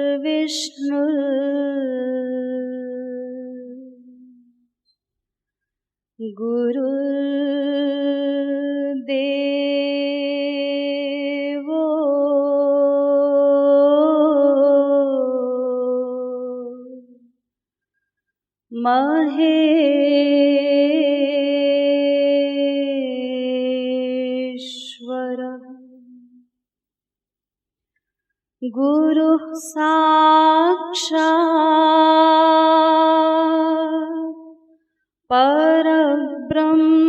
गुरुर्विष्णु गुरुर्देवो महेश्वरः गुरुः साक्षात् परब्रह्म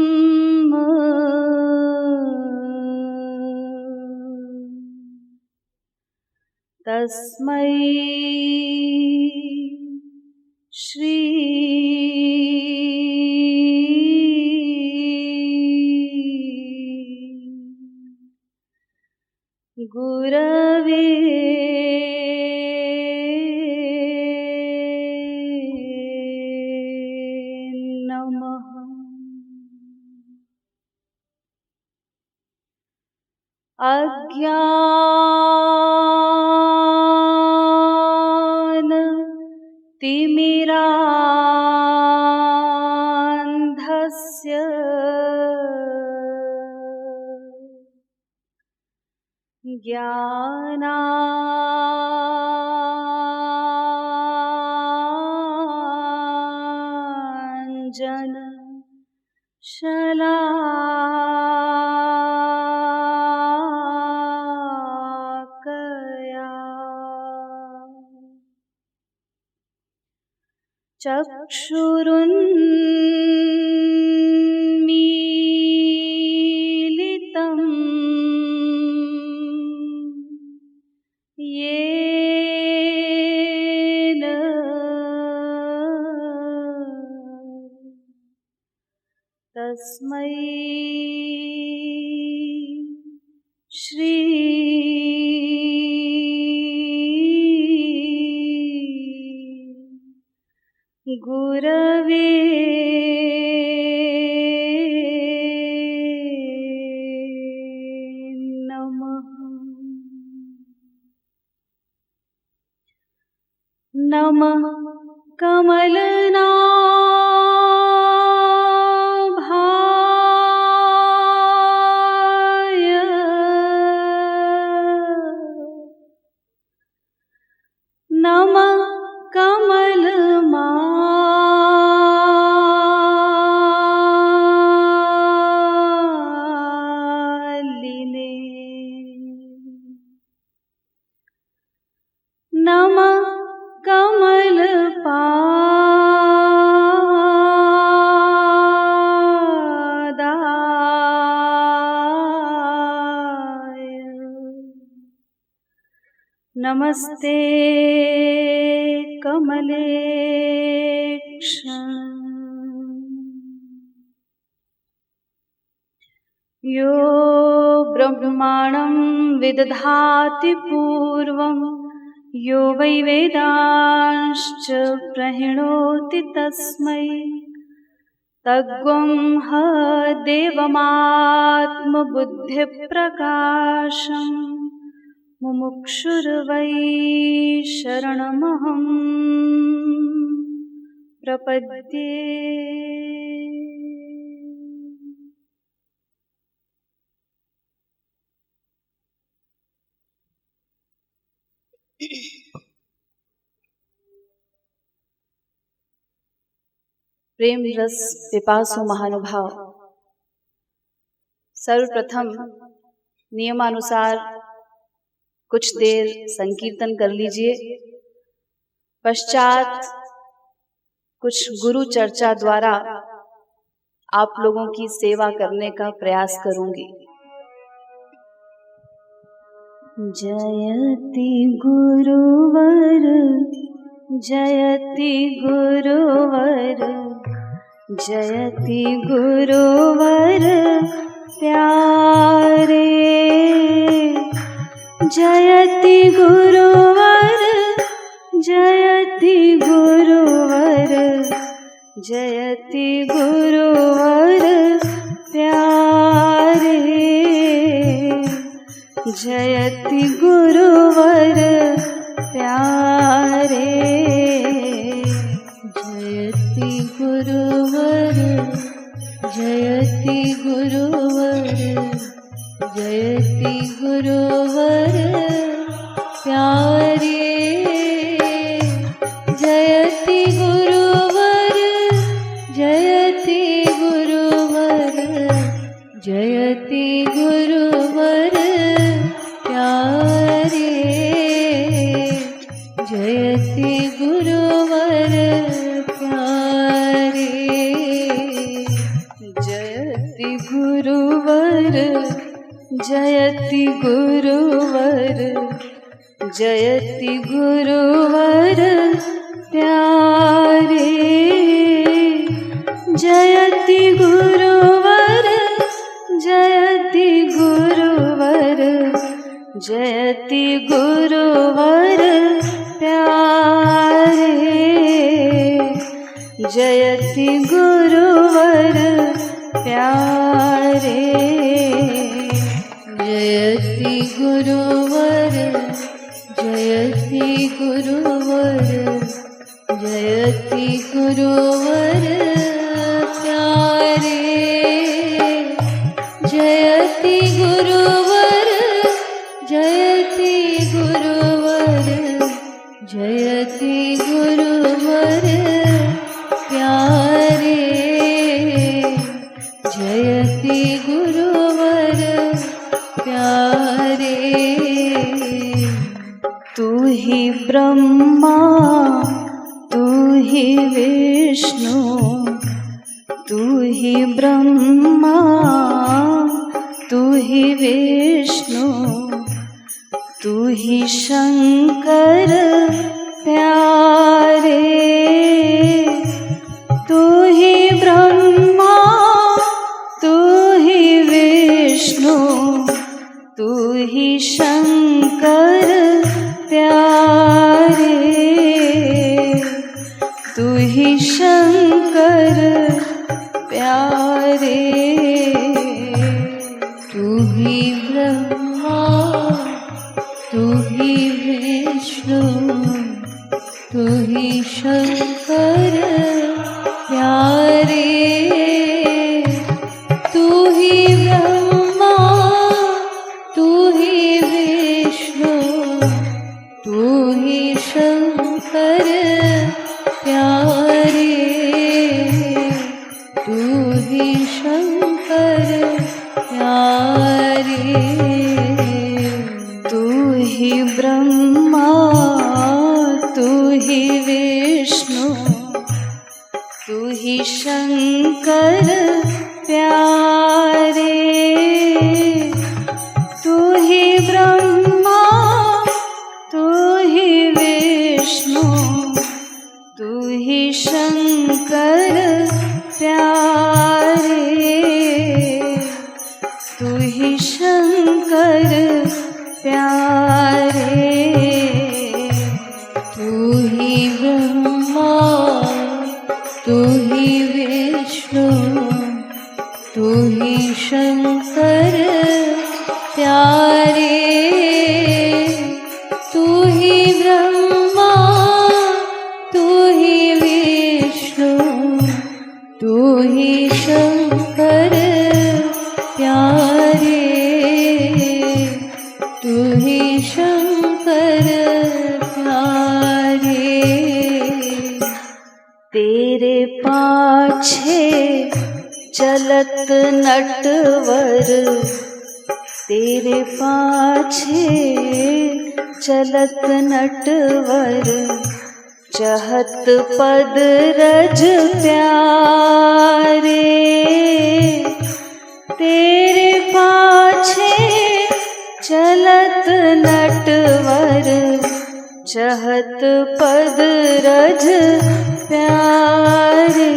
तस्मै श्री गुरवे नमः। अज्ञान तिमिरान्धस्य ज्ञानाञ्जन शलाकया चक्षुरुन्मीलितं येन तस्मै श्री गुरवे नमः। नमः कमलनाभाय नमः कमलमालिने नमः कमलपादाय नमस्ते कमलेक्ष यो ब्रह्माणं विदधाति पूर्वं यो वै वेदांश्च प्रहिणोति तस्मै तद्गं ह देवमात्मबुद्धिप्रकाशं मुमुक्षुर्वै शरणमहं प्रपद्ये। प्रेम रस पिपासु महानुभाव, सर्वप्रथम नियमानुसार कुछ देर संकीर्तन कर लीजिए। पश्चात कुछ गुरु चर्चा द्वारा आप लोगों की सेवा करने का प्रयास करूंगी। जयति गुरुवर जयति गुरुवर जयति गुरुवर प्यारे जयति गुरुवर जयति गुरुवर जयति गुरुवर प्यारे जयति गुरुवर प्यारे, जयति गुरुवर, जयति गुरुवर, जयति गुरुवर प्यारे, जयति गुरुवर, जयति गुरुवर, जयति गुरुवर प्यारे, जयति गुरुवर प्यारे, जयति गुरुवर, जयति गुरुवर, जयति गुरुवर प्यारे, जयति गुरुवर, जयति गुरुवर, जयति गुरुवर प्यारे, जयति गुरुवर प्यारे, जयति गुरुवर, जयति गुरुवर, जयति गुरुवर प्यारे, जयति गुरुवर, जयति गुरुवर, जयति गुरुवर प्यारे, जयति गुरुवर प्यारे। तू ही ब्रह्मा, तू ही विष्णु, तू ही ब्रह्मा, तू ही विष्णु, तू ही शंकर प्यारे, तू ही ब्रह्मा, तू ही विष्णु, तू ही शंकर प्यारे, तू ही शंकर प्यारे, तू ही ब्रह्मा, तू ही विष्णु, तू ही शंकर प्यारे, तू ही ब्रह्मा, तू ही विष्णु, तू ही शंकर प्यारे, तू ही शंकर प्यारे, तू ही ब्रह्मा, तू ही विष्णु, तू ही शंकर प्यारे, तू ही ब्रह्मा, तू ही विष्णु, तू ही शंकर प्यारे, तू ही शंकर प्यारे, तू ही ब्रह्मा, तू ही विष्णु, तू ही शंकर प्यारे, तू ही ब्रह्मा, तू ही विष्णु, तू ही शंकर प्यारे, तू ही शंकर प्यारे। तेरे पाछे चलत नटवर, तेरे पाछे चलत नटवर, चहत पद रज प्यारे, तेरे पाछे चलत नटवर, चहत पद रज प्यारे,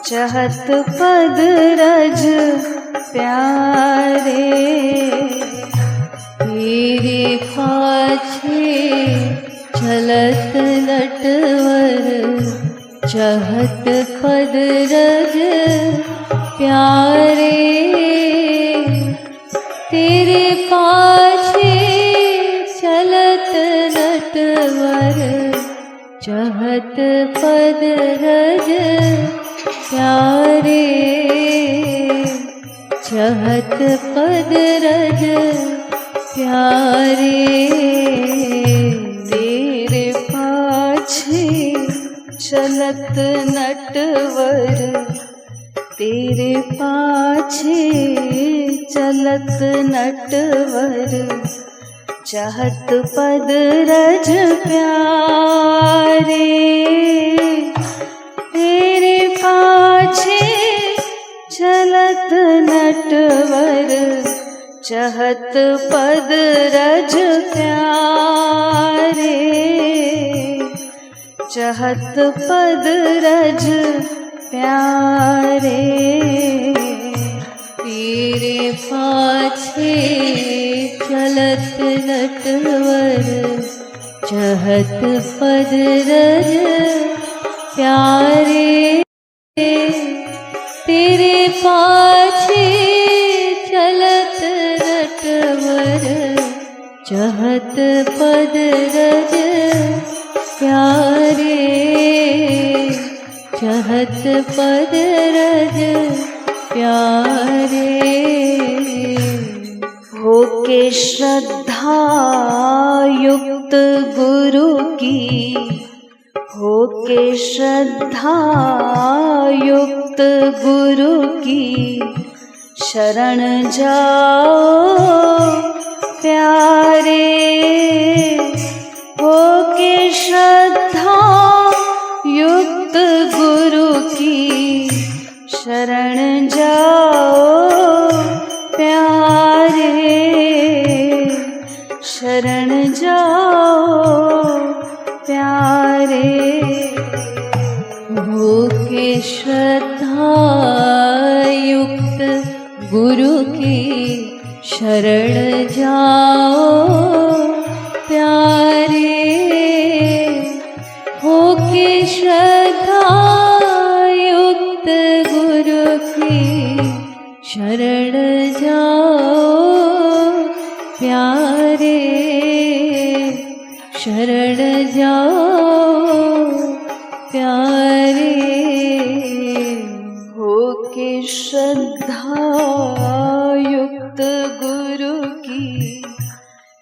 चहत पद रज प्यारे, तेरे पाछे चलत नटवर, चहत पद रज प्यारे, तेरे चहत पद रज प्यारे, चहत पद रज प्यारे। तेरे पाछे चलत नटवर, तेरे पाछे चलत नटवर, चहत पद रज प्यारे। तेरे पाछे चलत नटवर, चहत पद रज प्यारे, चहत पद रज प्यारे। तेरे पाछे चलत नटवर, चहत पद रज प्यारे। तेरे पाछे चलत नटवर, चहत पद रज प्यारे, चहत पद रज प्यारे। होके श्रद्धा युक्त गुरु की, होके श्रद्धा युक्त गुरु की, शरण जाओ प्यारे। होके श्रद्धा युक्त गुरु की, शरण जाओ प्यारे, शरण जाओ प्यारे। होके श्रद्धा युक्त गुरु की, शरण जाओ प्यारे। होके श्रद्धा युक्त गुरु की, शरण जाओ प्यारे, शरण जाओ प्यारे। होके श्रद्धा युक्त गुरु की,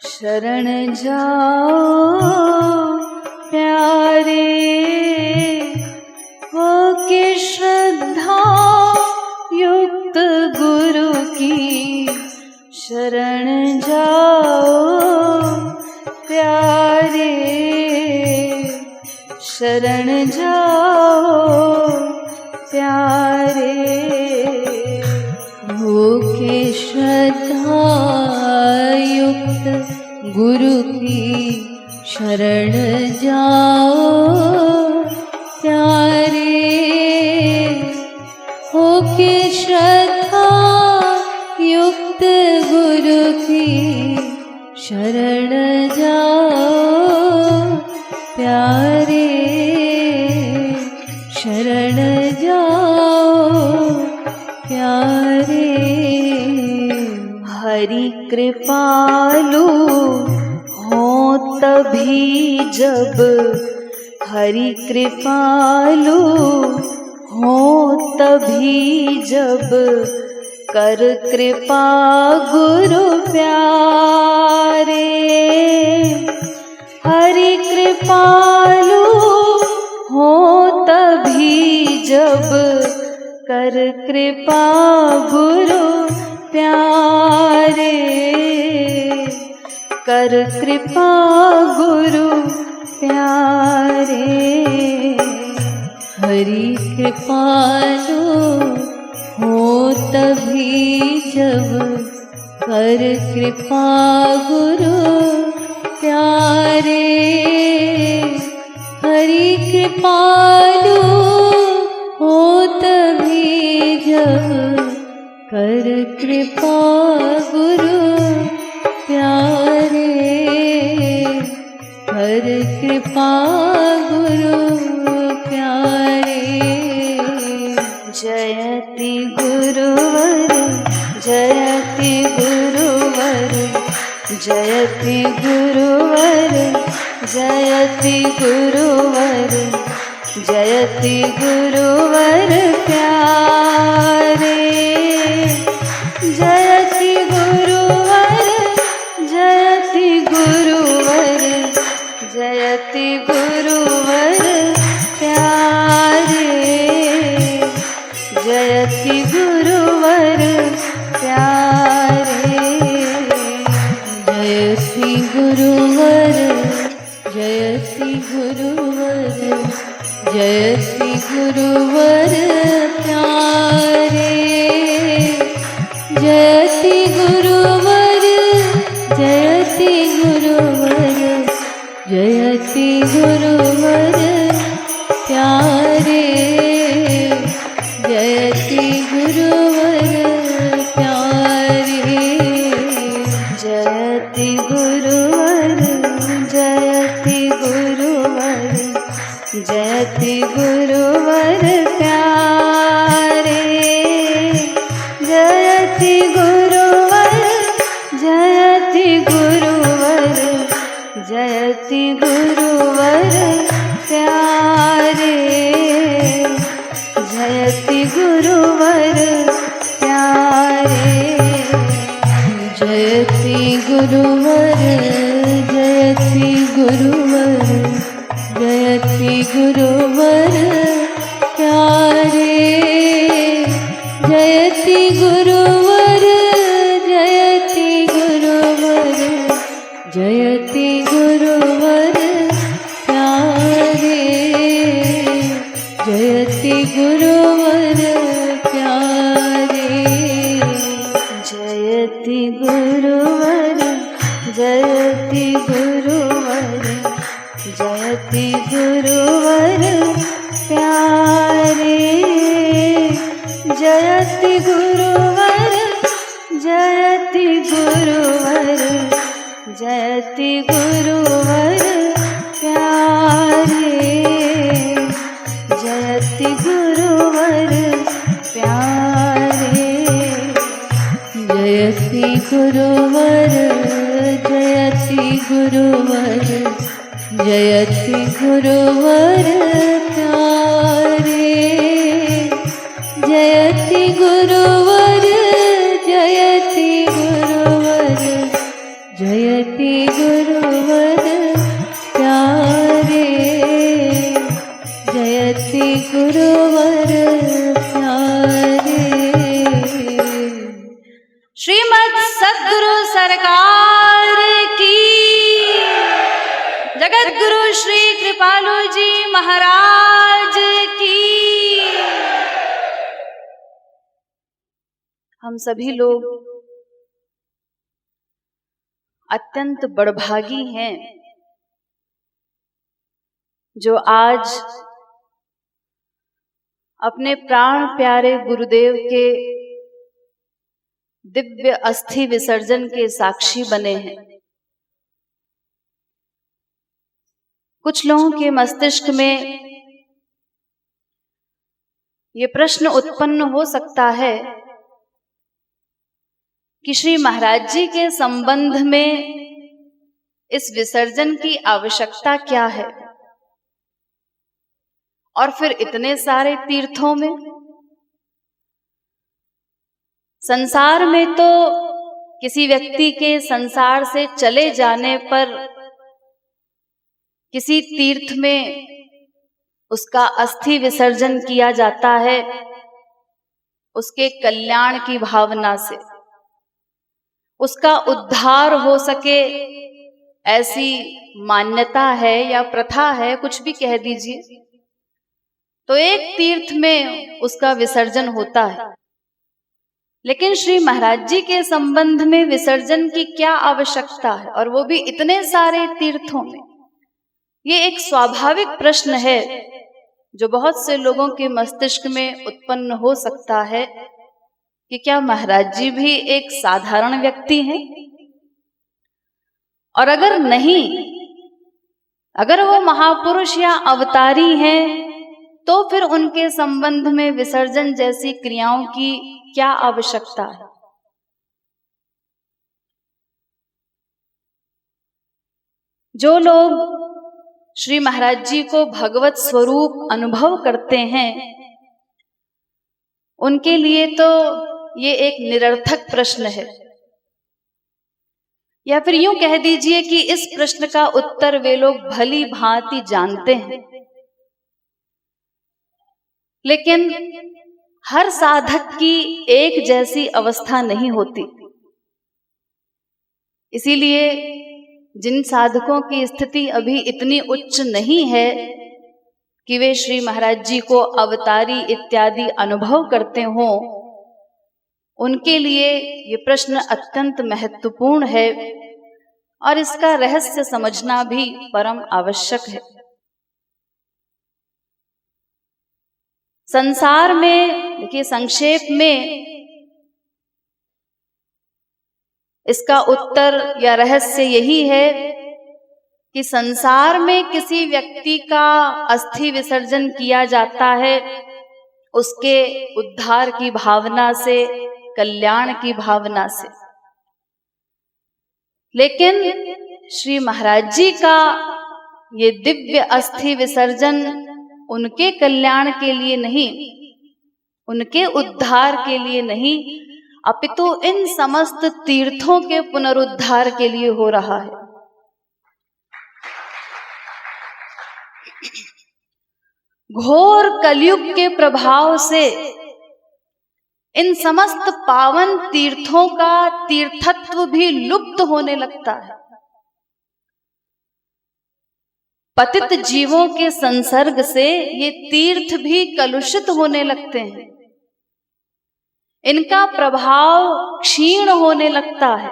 शरण जाओ प्यारे। होके श्रद्धा युक्त गुरु की, शरण जाओ प्यारे, शरण जाओ प्यारे। होके श्रद्धा युक्त गुरु की, शरण जाओ प्यारे। होके श्रद्धा युक्त गुरु की, शरण जाओ प्यारे, शरण जाओ प्यारे। हरि कृपालु हो तभी जब, हरि कृपालु हो तभी जब, कर कृपा गुरु प्यारे। हरि कृपालु हो तभी जब, कर कृपा गुरु प्यारे, कर कृपा गुरु प्यारे। हरि कृपालु हो तभी जब, कर कृपा गुरु प्यारे। हरि कृपालु हो तभी जब, कर कृपा गुरु प्यारे, कर कृपा गुरु प्यारे। जयति गुरुवर, जयति गुरुवर, जयति गुरुवर, जयति गुरुवर, जयति गुरुवर प्यारे। जयति गुरुवर, जयति गुरुवर, जयति गुरुवर प्यारे। जयति गुरुवर प्यारे। जयति गुरुवर, जयति गुरुवर, जयति गुरुवर प्यारे। जयति गुरुवर, जयति गुरुवर, जयति गुरुवर प्यारे। जयति गुरुवर प्यारे। जयति गुरुवर, जयति गुरुवर, जयति गुरुवर प्यारे। जयति गुरुवर, जयति गुरुवर, जयति गुरुवर प्यारे। जयति गुरुवर प्यारे। जयति गुरुवर, जयति गुरुवर, जयति गुरुवर प्यारे। जयति गुरुवर, जयति गुरुवर, जयति गुरुवर प्यारे। जयति गुरुवर प्यारे। जयति गुरुवर, जयति गुरुवर, जयति गुरुवर प्यारे। जयति गुरुवर, जयति गुरुवर, जयति गुरुवर प्यारे। जयति गुरुवर प्यारे। जयति गुरुवर, जयति गुरुवर, जयति गुरुवर प्यारे। जयति गुरुवर, जयति गुरुवर, जयति गुरुवर प्यारे। जयति गुरुवर प्यारे। श्रीमद् सद्गुरु सरकार की, जगत गुरु श्री कृपालु जी महाराज की। हम सभी लोग अत्यंत बड़भागी हैं जो आज अपने प्राण प्यारे गुरुदेव के दिव्य अस्थि विसर्जन के साक्षी बने हैं। कुछ लोगों के मस्तिष्क में ये प्रश्न उत्पन्न हो सकता है कि श्री महाराज जी के संबंध में इस विसर्जन की आवश्यकता क्या है, और फिर इतने सारे तीर्थों में। संसार में तो किसी व्यक्ति के संसार से चले जाने पर किसी तीर्थ में उसका अस्थि विसर्जन किया जाता है, उसके कल्याण की भावना से, उसका उद्धार हो सके, ऐसी मान्यता है या प्रथा है, कुछ भी कह दीजिए। तो एक तीर्थ में उसका विसर्जन होता है। लेकिन श्री महाराज जी के संबंध में विसर्जन की क्या आवश्यकता है, और वो भी इतने सारे तीर्थों में? ये एक स्वाभाविक प्रश्न है जो बहुत से लोगों के मस्तिष्क में उत्पन्न हो सकता है कि क्या महाराज जी भी एक साधारण व्यक्ति हैं? और अगर नहीं, अगर वो महापुरुष या अवतारी हैं, तो फिर उनके संबंध में विसर्जन जैसी क्रियाओं की क्या आवश्यकता है? जो लोग श्री महाराज जी को भगवत स्वरूप अनुभव करते हैं, उनके लिए तो ये एक निरर्थक प्रश्न है, या फिर यूं कह दीजिए कि इस प्रश्न का उत्तर वे लोग भली भांति जानते हैं। लेकिन हर साधक की एक जैसी अवस्था नहीं होती, इसीलिए जिन साधकों की स्थिति अभी इतनी उच्च नहीं है कि वे श्री महाराज जी को अवतारी इत्यादि अनुभव करते हों, उनके लिए ये प्रश्न अत्यंत महत्वपूर्ण है और इसका रहस्य समझना भी परम आवश्यक है। संसार में देखिए, संक्षेप में इसका उत्तर या रहस्य यही है कि संसार में किसी व्यक्ति का अस्थि विसर्जन किया जाता है उसके उद्धार की भावना से, कल्याण की भावना से। लेकिन श्री महाराज जी का ये दिव्य अस्थि विसर्जन उनके कल्याण के लिए नहीं, उनके उद्धार के लिए नहीं, अपितु इन समस्त तीर्थों के पुनरुद्धार के लिए हो रहा है। घोर कलयुग के प्रभाव से इन समस्त पावन तीर्थों का तीर्थत्व भी लुप्त होने लगता है। पतित जीवों के संसर्ग से ये तीर्थ भी कलुषित होने लगते हैं, इनका प्रभाव क्षीण होने लगता है।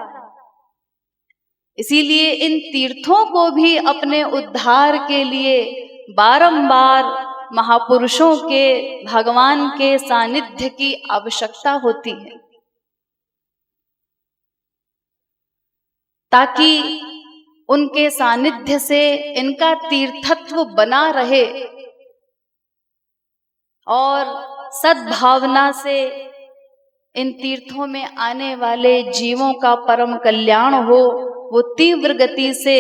इसीलिए इन तीर्थों को भी अपने उद्धार के लिए बारंबार महापुरुषों के, भगवान के सानिध्य की आवश्यकता होती है, ताकि उनके सानिध्य से इनका तीर्थत्व बना रहे और सद्भावना से इन तीर्थों में आने वाले जीवों का परम कल्याण हो, वो तीव्र गति से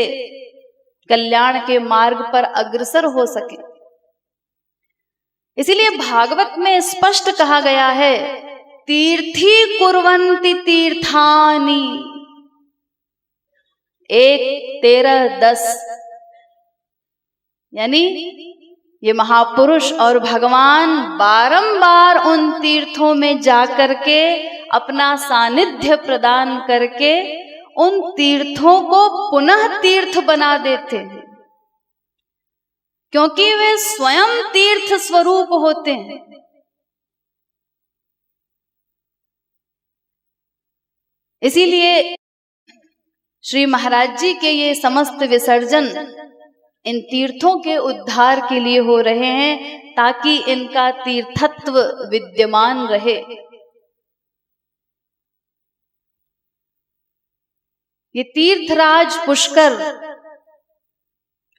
कल्याण के मार्ग पर अग्रसर हो सके। इसीलिए भागवत में स्पष्ट कहा गया है, तीर्थी कुर्वन्ति तीर्थानि, 1:13-10, यानी ये महापुरुष और भगवान बारंबार उन तीर्थों में जाकर के अपना सानिध्य प्रदान करके उन तीर्थों को पुनः तीर्थ बना देते हैं, क्योंकि वे स्वयं तीर्थ स्वरूप होते हैं। इसीलिए श्री महाराज जी के ये समस्त विसर्जन इन तीर्थों के उद्धार के लिए हो रहे हैं, ताकि इनका तीर्थत्व विद्यमान रहे। ये तीर्थराज पुष्कर,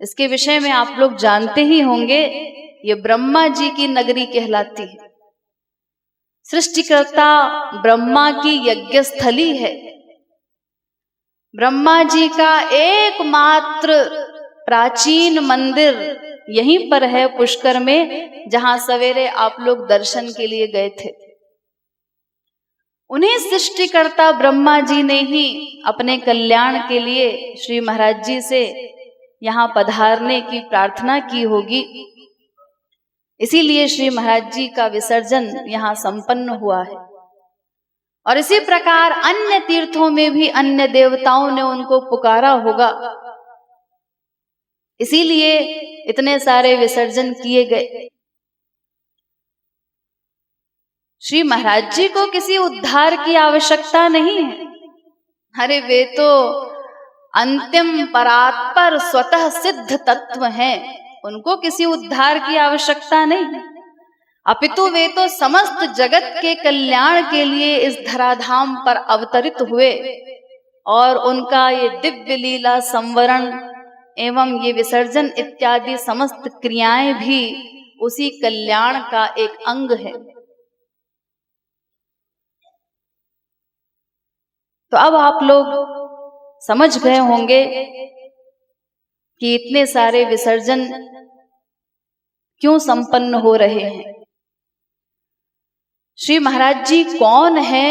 इसके विषय में आप लोग जानते ही होंगे, ये ब्रह्मा जी की नगरी कहलाती है। सृष्टिकर्ता ब्रह्मा की यज्ञ स्थली है। ब्रह्मा जी का एकमात्र प्राचीन मंदिर यहीं पर है पुष्कर में, जहां सवेरे आप लोग दर्शन के लिए गए थे। उन्हीं सृष्टिकर्ता ब्रह्मा जी ने ही अपने कल्याण के लिए श्री महाराज जी से यहाँ पधारने की प्रार्थना की होगी, इसीलिए श्री महाराज जी का विसर्जन यहाँ संपन्न हुआ है। और इसी प्रकार अन्य तीर्थों में भी अन्य देवताओं ने उनको पुकारा होगा, इसीलिए इतने सारे विसर्जन किए गए। श्री महाराज जी को किसी उद्धार की आवश्यकता नहीं है। अरे वे तो अंतिम परात्पर स्वतः सिद्ध तत्व हैं, उनको किसी उद्धार की आवश्यकता नहीं, अपितु वे तो समस्त जगत के कल्याण के लिए इस धराधाम पर अवतरित हुए और उनका ये दिव्य लीला संवरण एवं ये विसर्जन इत्यादि समस्त क्रियाएं भी उसी कल्याण का एक अंग है। तो अब आप लोग समझ गए होंगे कि इतने सारे विसर्जन क्यों संपन्न हो रहे हैं। श्री महाराज जी कौन है?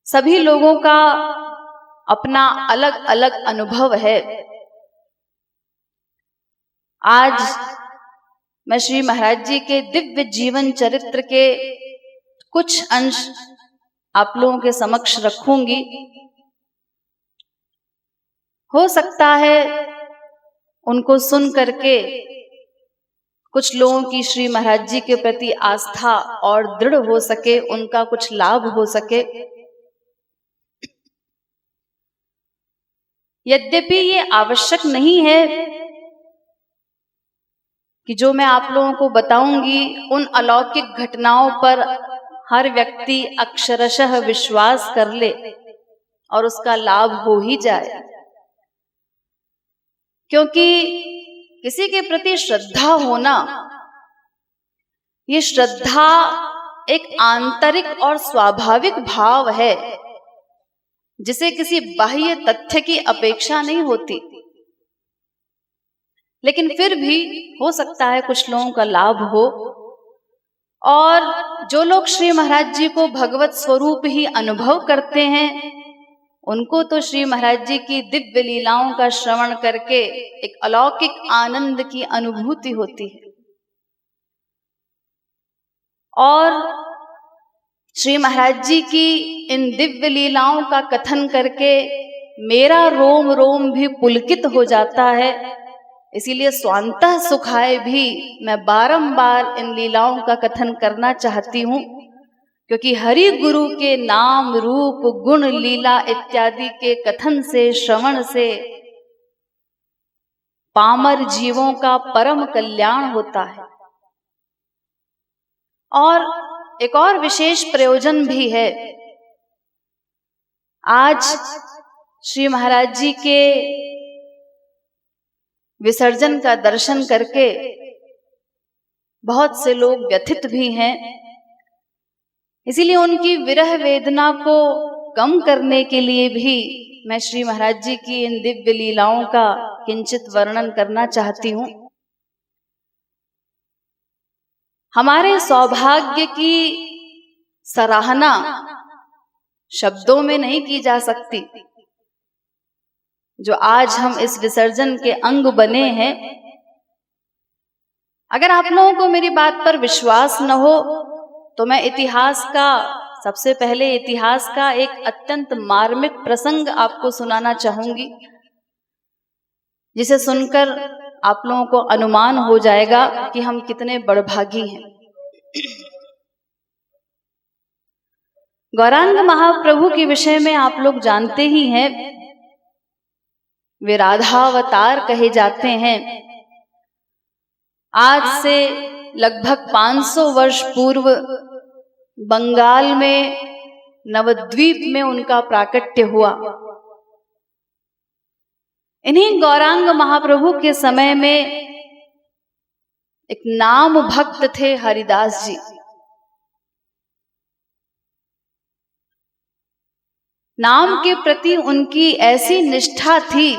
सभी लोगों का अपना अलग अलग अनुभव है। आज मैं श्री महाराज जी के दिव्य जीवन चरित्र के कुछ अंश आप लोगों के समक्ष रखूंगी। हो सकता है उनको सुन करके कुछ लोगों की श्री महाराज जी के प्रति आस्था और दृढ़ हो सके, उनका कुछ लाभ हो सके। यद्यपि ये आवश्यक नहीं है कि जो मैं आप लोगों को बताऊंगी उन अलौकिक घटनाओं पर हर व्यक्ति अक्षरशः विश्वास कर ले और उसका लाभ हो ही जाए, क्योंकि किसी के प्रति श्रद्धा होना, ये श्रद्धा एक आंतरिक और स्वाभाविक भाव है जिसे किसी बाह्य तथ्य की अपेक्षा नहीं होती। लेकिन फिर भी हो सकता है कुछ लोगों का लाभ हो, और जो लोग श्री महाराज जी को भगवत स्वरूप ही अनुभव करते हैं उनको तो श्री महाराज जी की दिव्य लीलाओं का श्रवण करके एक अलौकिक आनंद की अनुभूति होती है। और श्री महाराज जी की इन दिव्य लीलाओं का कथन करके मेरा रोम रोम भी पुलकित हो जाता है। इसीलिए स्वांतः सुखाय भी मैं बारंबार इन लीलाओं का कथन करना चाहती हूँ, क्योंकि हरि गुरु के नाम रूप गुण लीला इत्यादि के कथन से, श्रवण से पामर जीवों का परम कल्याण होता है। और एक और विशेष प्रयोजन भी है। आज श्री महाराज जी के विसर्जन का दर्शन करके बहुत से लोग व्यथित भी हैं। इसीलिए उनकी विरह वेदना को कम करने के लिए भी मैं श्री महाराज जी की इन दिव्य लीलाओं का किंचित वर्णन करना चाहती हूँ। हमारे सौभाग्य की सराहना शब्दों में नहीं की जा सकती। जो आज हम इस विसर्जन के अंग बने हैं, अगर आप लोगों को मेरी बात पर विश्वास न हो तो मैं सबसे पहले इतिहास का एक अत्यंत मार्मिक प्रसंग आपको सुनाना चाहूंगी, जिसे सुनकर आप लोगों को अनुमान हो जाएगा कि हम कितने बड़भागी हैं। गौरांग महाप्रभु के विषय में आप लोग जानते ही हैं, वे राधावतार कहे जाते हैं। आज से लगभग 500 वर्ष पूर्व बंगाल में नवद्वीप में उनका प्राकट्य हुआ। इन्हीं गौरांग महाप्रभु के समय में एक नाम भक्त थे हरिदास जी। नाम के प्रति उनकी ऐसी निष्ठा थी,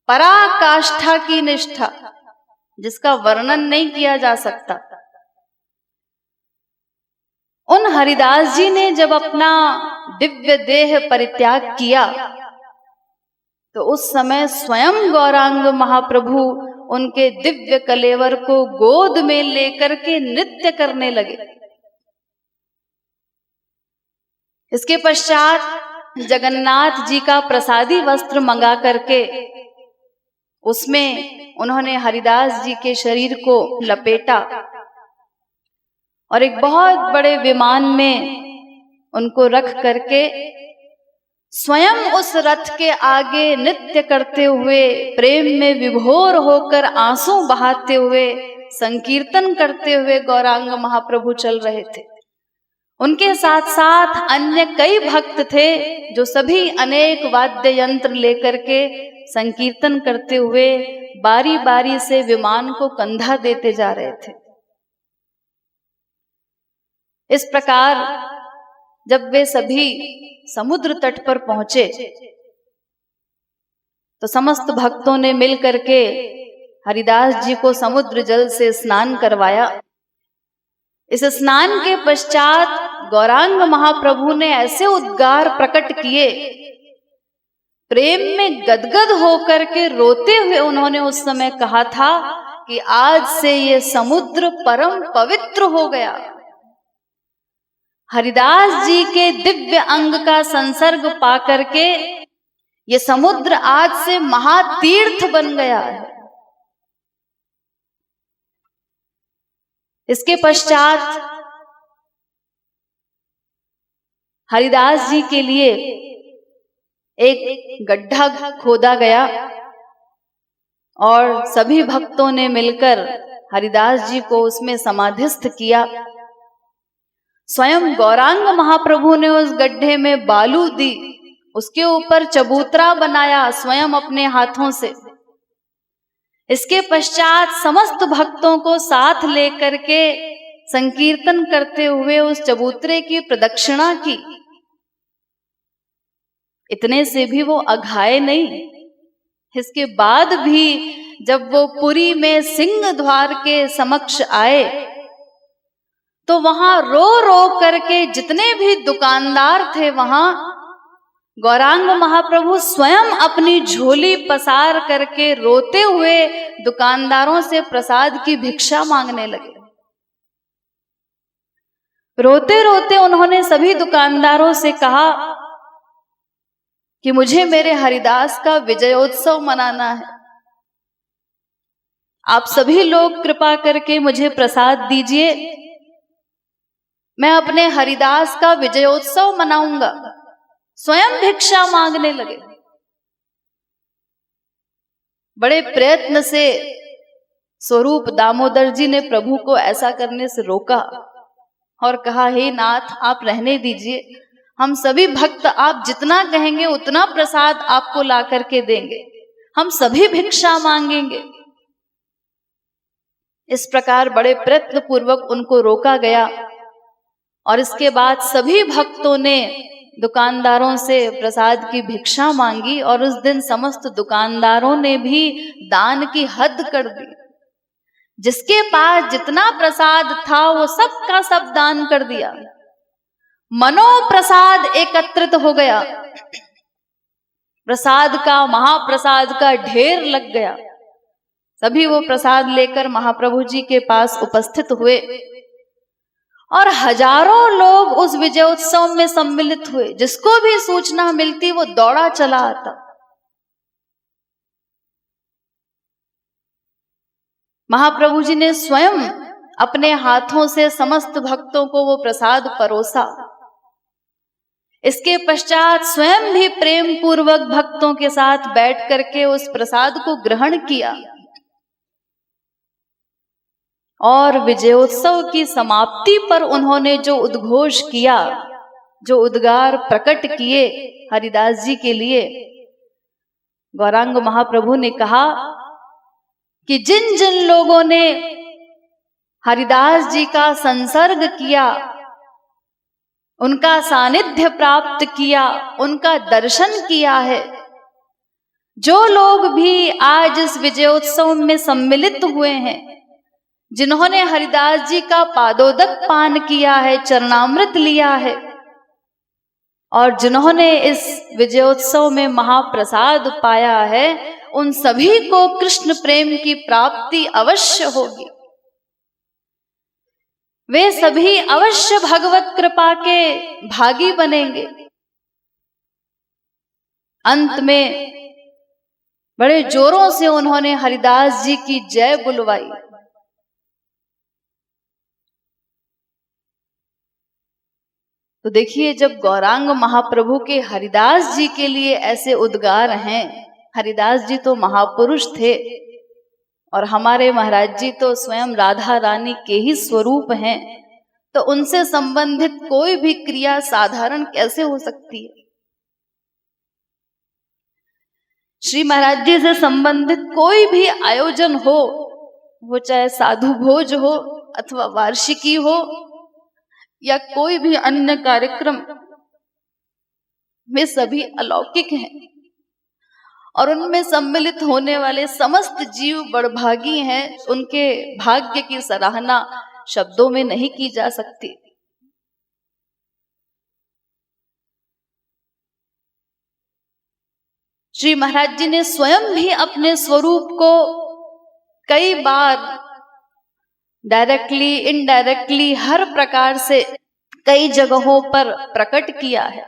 पराकाष्ठा की निष्ठा, जिसका वर्णन नहीं किया जा सकता। उन हरिदास जी ने जब अपना दिव्य देह परित्याग किया तो उस समय स्वयं गौरांग महाप्रभु उनके दिव्य कलेवर को गोद में लेकर के नृत्य करने लगे। इसके पश्चात जगन्नाथ जी का प्रसादी वस्त्र मंगा करके उसमें उन्होंने हरिदास जी के शरीर को लपेटा और एक बहुत बड़े विमान में उनको रख करके स्वयं उस रथ के आगे नृत्य करते हुए, प्रेम में विभोर होकर आंसू बहाते हुए, संकीर्तन करते हुए गौरांग महाप्रभु चल रहे थे। उनके साथ साथ अन्य कई भक्त थे जो सभी अनेक वाद्य यंत्र लेकर के संकीर्तन करते हुए बारी बारी से विमान को कंधा देते जा रहे थे। इस प्रकार जब वे सभी समुद्र तट पर पहुंचे तो समस्त भक्तों ने मिल करके हरिदास जी को समुद्र जल से स्नान करवाया। इस स्नान के पश्चात गौरांग महाप्रभु ने ऐसे उद्गार प्रकट किए, प्रेम में गदगद होकर के रोते हुए उन्होंने उस समय कहा था कि आज से ये समुद्र परम पवित्र हो गया। हरिदास जी के दिव्य अंग का संसर्ग पा करके ये समुद्र आज से महातीर्थ बन गया है। इसके पश्चात हरिदास जी के लिए एक गड्ढा खोदा गया और सभी भक्तों ने मिलकर हरिदास जी को उसमें समाधिस्थ किया। स्वयं गौरांग महाप्रभु ने उस गड्ढे में बालू दी, उसके ऊपर चबूतरा बनाया स्वयं अपने हाथों से। इसके पश्चात समस्त भक्तों को साथ लेकर के संकीर्तन करते हुए उस चबूतरे की प्रदक्षिणा की। इतने से भी वो अघाए नहीं। इसके बाद भी जब वो पुरी में सिंह द्वार के समक्ष आए तो वहां रो रो करके जितने भी दुकानदार थे, वहां गौरांग महाप्रभु स्वयं अपनी झोली पसार करके रोते हुए दुकानदारों से प्रसाद की भिक्षा मांगने लगे। रोते रोते उन्होंने सभी दुकानदारों से कहा कि मुझे मेरे हरिदास का विजयोत्सव मनाना है, आप सभी लोग कृपा करके मुझे प्रसाद दीजिए, मैं अपने हरिदास का विजयोत्सव मनाऊंगा। स्वयं भिक्षा मांगने लगे। बड़े प्रयत्न से स्वरूप दामोदर जी ने प्रभु को ऐसा करने से रोका और कहा, हे नाथ, आप रहने दीजिए, हम सभी भक्त आप जितना कहेंगे उतना प्रसाद आपको ला करके देंगे, हम सभी भिक्षा मांगेंगे। इस प्रकार बड़े प्रयत्न पूर्वक उनको रोका गया और इसके बाद सभी भक्तों ने दुकानदारों से प्रसाद की भिक्षा मांगी और उस दिन समस्त दुकानदारों ने भी दान की हद कर दी। जिसके पास जितना प्रसाद था वो सब का सब दान कर दिया। मनो प्रसाद एकत्रित हो गया, प्रसाद का, महाप्रसाद का ढेर लग गया। सभी वो प्रसाद लेकर महाप्रभु जी के पास उपस्थित हुए और हजारों लोग उस विजयोत्सव में सम्मिलित हुए। जिसको भी सूचना मिलती वो दौड़ा चला आता। महाप्रभु जी ने स्वयं अपने हाथों से समस्त भक्तों को वो प्रसाद परोसा। इसके पश्चात स्वयं भी प्रेम पूर्वक भक्तों के साथ बैठ करके उस प्रसाद को ग्रहण किया और विजयोत्सव की समाप्ति पर उन्होंने जो उद्घोष किया, जो उद्गार प्रकट किए हरिदास जी के लिए, गौरांग महाप्रभु ने कहा कि जिन जिन लोगों ने हरिदास जी का संसर्ग किया, उनका सानिध्य प्राप्त किया, उनका दर्शन किया है, जो लोग भी आज इस विजयोत्सव में सम्मिलित हुए हैं, जिन्होंने हरिदास जी का पादोदक पान किया है, चरणामृत लिया है और जिन्होंने इस विजयोत्सव में महाप्रसाद पाया है, उन सभी को कृष्ण प्रेम की प्राप्ति अवश्य होगी। वे सभी अवश्य भगवत कृपा के भागी बनेंगे। अंत में बड़े जोरों से उन्होंने हरिदास जी की जय बुलवाई। तो देखिए, जब गौरांग महाप्रभु के हरिदास जी के लिए ऐसे उद्गार हैं, हरिदास जी तो महापुरुष थे और हमारे महाराज जी तो स्वयं राधा रानी के ही स्वरूप हैं, तो उनसे संबंधित कोई भी क्रिया साधारण कैसे हो सकती है। श्री महाराज जी से संबंधित कोई भी आयोजन हो, वो चाहे साधु भोज हो अथवा वार्षिकी हो या कोई भी अन्य कार्यक्रम, वे सभी अलौकिक हैं और उनमें सम्मिलित होने वाले समस्त जीव बड़भागी हैं। उनके भाग्य की सराहना शब्दों में नहीं की जा सकती। श्री महाराज जी ने स्वयं भी अपने स्वरूप को कई बार डायरेक्टली, इनडायरेक्टली, हर प्रकार से कई जगहों पर प्रकट किया है।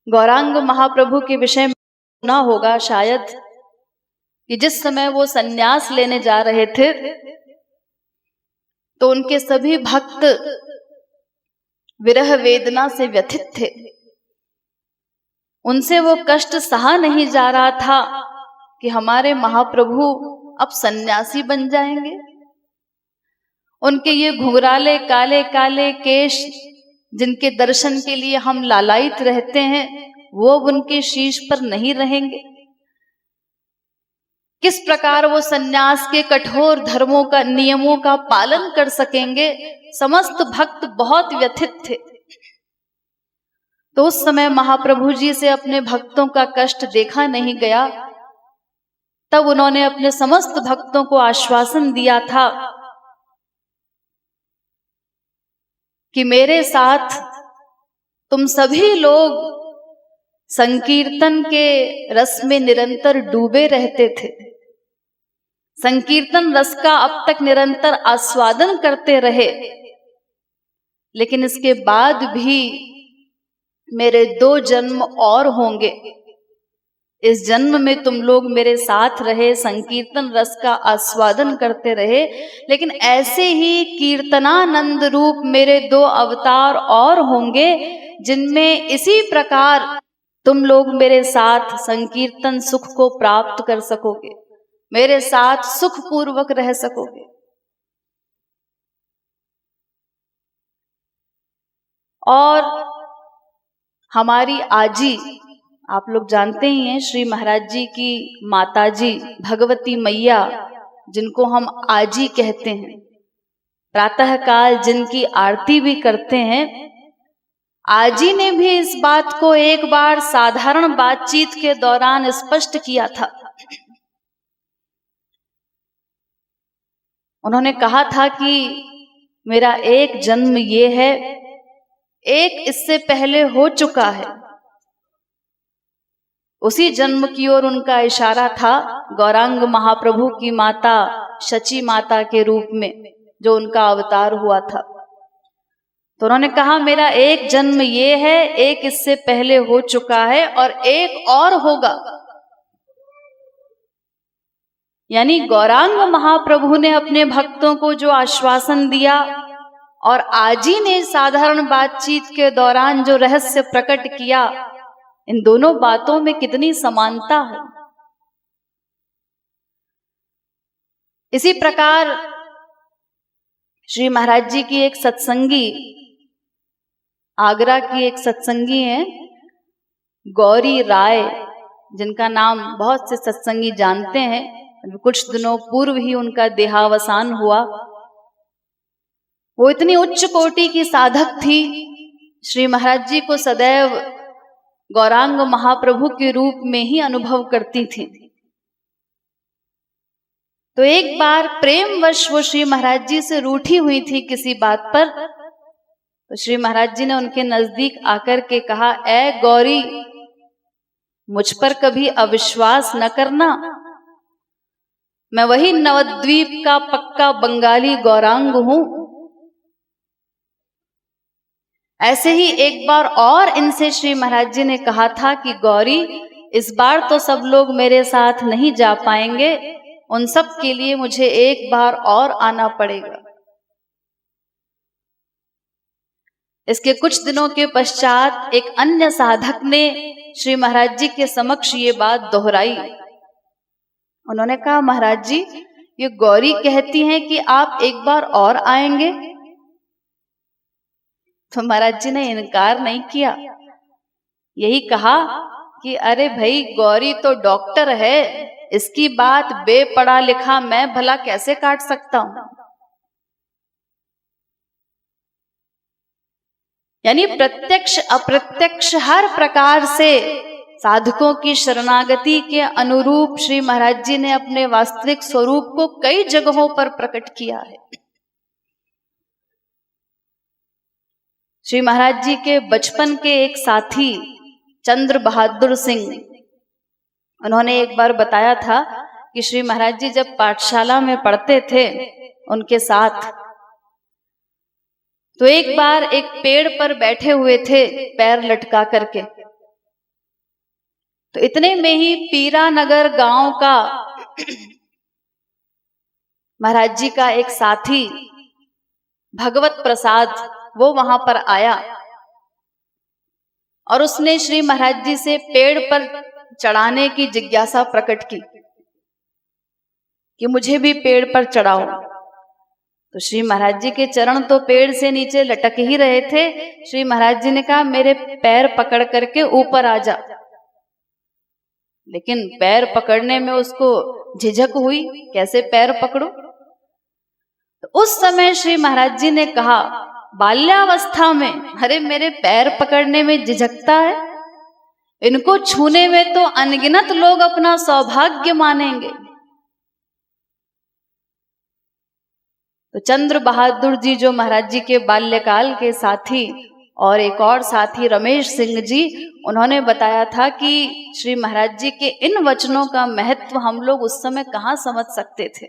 गौरांग महाप्रभु के विषय में सुना होगा शायद कि जिस समय वो सन्यास लेने जा रहे थे तो उनके सभी भक्त विरह वेदना से व्यथित थे। उनसे वो कष्ट सहा नहीं जा रहा था कि हमारे महाप्रभु अब सन्यासी बन जाएंगे। उनके ये घुंघराले काले काले केश जिनके दर्शन के लिए हम लालायित रहते हैं, वो अब उनके शीश पर नहीं रहेंगे। किस प्रकार वो सन्यास के कठोर धर्मों का, नियमों का पालन कर सकेंगे? समस्त भक्त बहुत व्यथित थे। तो उस समय महाप्रभु जी से अपने भक्तों का कष्ट देखा नहीं गया। तब उन्होंने अपने समस्त भक्तों को आश्वासन दिया था कि मेरे साथ तुम सभी लोग संकीर्तन के रस में निरंतर डूबे रहते थे, संकीर्तन रस का अब तक निरंतर आस्वादन करते रहे, लेकिन इसके बाद भी मेरे 2 जन्म और होंगे। इस जन्म में तुम लोग मेरे साथ रहे, संकीर्तन रस का आस्वादन करते रहे, लेकिन ऐसे ही कीर्तनानंद रूप मेरे 2 अवतार और होंगे जिनमें इसी प्रकार तुम लोग मेरे साथ संकीर्तन सुख को प्राप्त कर सकोगे, मेरे साथ सुख पूर्वक रह सकोगे। और हमारी आजी, आप लोग जानते ही हैं, श्री महाराज जी की माताजी भगवती मैया, जिनको हम आजी कहते हैं, प्रातःकाल जिनकी आरती भी करते हैं, आजी ने भी इस बात को एक बार साधारण बातचीत के दौरान स्पष्ट किया था। उन्होंने कहा था कि मेरा एक जन्म ये है, एक इससे पहले हो चुका है। उसी जन्म की ओर उनका इशारा था, गौरांग महाप्रभु की माता शची माता के रूप में जो उनका अवतार हुआ था। तो उन्होंने कहा मेरा एक जन्म ये है, एक इससे पहले हो चुका है और एक और होगा। यानी गौरांग महाप्रभु ने अपने भक्तों को जो आश्वासन दिया और आजी ने साधारण बातचीत के दौरान जो रहस्य प्रकट किया, इन दोनों बातों में कितनी समानता है। इसी प्रकार श्री महाराज जी की एक सत्संगी, आगरा की एक सत्संगी हैं गौरी राय, जिनका नाम बहुत से सत्संगी जानते हैं। कुछ दिनों पूर्व ही उनका देहावसान हुआ। वो इतनी उच्च कोटि की साधक थी, श्री महाराज जी को सदैव गौरांग महाप्रभु के रूप में ही अनुभव करती थी। तो एक बार प्रेमवश वो श्री महाराज जी से रूठी हुई थी किसी बात पर। तो श्री महाराज जी ने उनके नजदीक आकर के कहा, ऐ गौरी, मुझ पर कभी अविश्वास न करना, मैं वही नवद्वीप का पक्का बंगाली गौरांग हूं। ऐसे ही एक बार और इनसे श्री महाराज जी ने कहा था कि गौरी, इस बार तो सब लोग मेरे साथ नहीं जा पाएंगे, उन सब के लिए मुझे एक बार और आना पड़ेगा। इसके कुछ दिनों के पश्चात एक अन्य साधक ने श्री महाराज जी के समक्ष ये बात दोहराई। उन्होंने कहा, महाराज जी, ये गौरी कहती हैं कि आप एक बार और आएंगे। तो महाराज जी ने इनकार नहीं किया, यही कहा कि अरे भाई, गौरी तो डॉक्टर है, इसकी बात बेपढ़ा लिखा मैं भला कैसे काट सकता हूं। यानी प्रत्यक्ष अप्रत्यक्ष हर प्रकार से साधकों की शरणागति के अनुरूप श्री महाराज जी ने अपने वास्तविक स्वरूप को कई जगहों पर प्रकट किया है। श्री महाराज जी के बचपन के एक साथी चंद्र बहादुर सिंह, उन्होंने एक बार बताया था कि श्री महाराज जी जब पाठशाला में पढ़ते थे उनके साथ, तो एक बार एक पेड़ पर बैठे हुए थे पैर लटका करके। तो इतने में ही पीरानगर गांव का महाराज जी का एक साथी भगवत प्रसाद वो वहां पर आया और उसने श्री महाराज जी से पेड़ पर चढ़ाने की जिज्ञासा प्रकट की कि मुझे भी पेड़ पर चढ़ाओ। तो श्री महाराज जी के चरण तो पेड़ से नीचे लटक ही रहे थे। श्री महाराज जी ने कहा मेरे पैर पकड़ करके ऊपर आ जा, लेकिन पैर पकड़ने में उसको झिझक हुई, कैसे पैर पकड़ो। तो उस समय श्री महाराज जी ने कहा बाल्यावस्था में, अरे मेरे पैर पकड़ने में झिझकता है, इनको छूने में तो अनगिनत लोग अपना सौभाग्य मानेंगे। तो चंद्र बहादुर जी जो महाराज जी के बाल्यकाल के साथी और एक और साथी रमेश सिंह जी, उन्होंने बताया था कि श्री महाराज जी के इन वचनों का महत्व हम लोग उस समय कहाँ समझ सकते थे।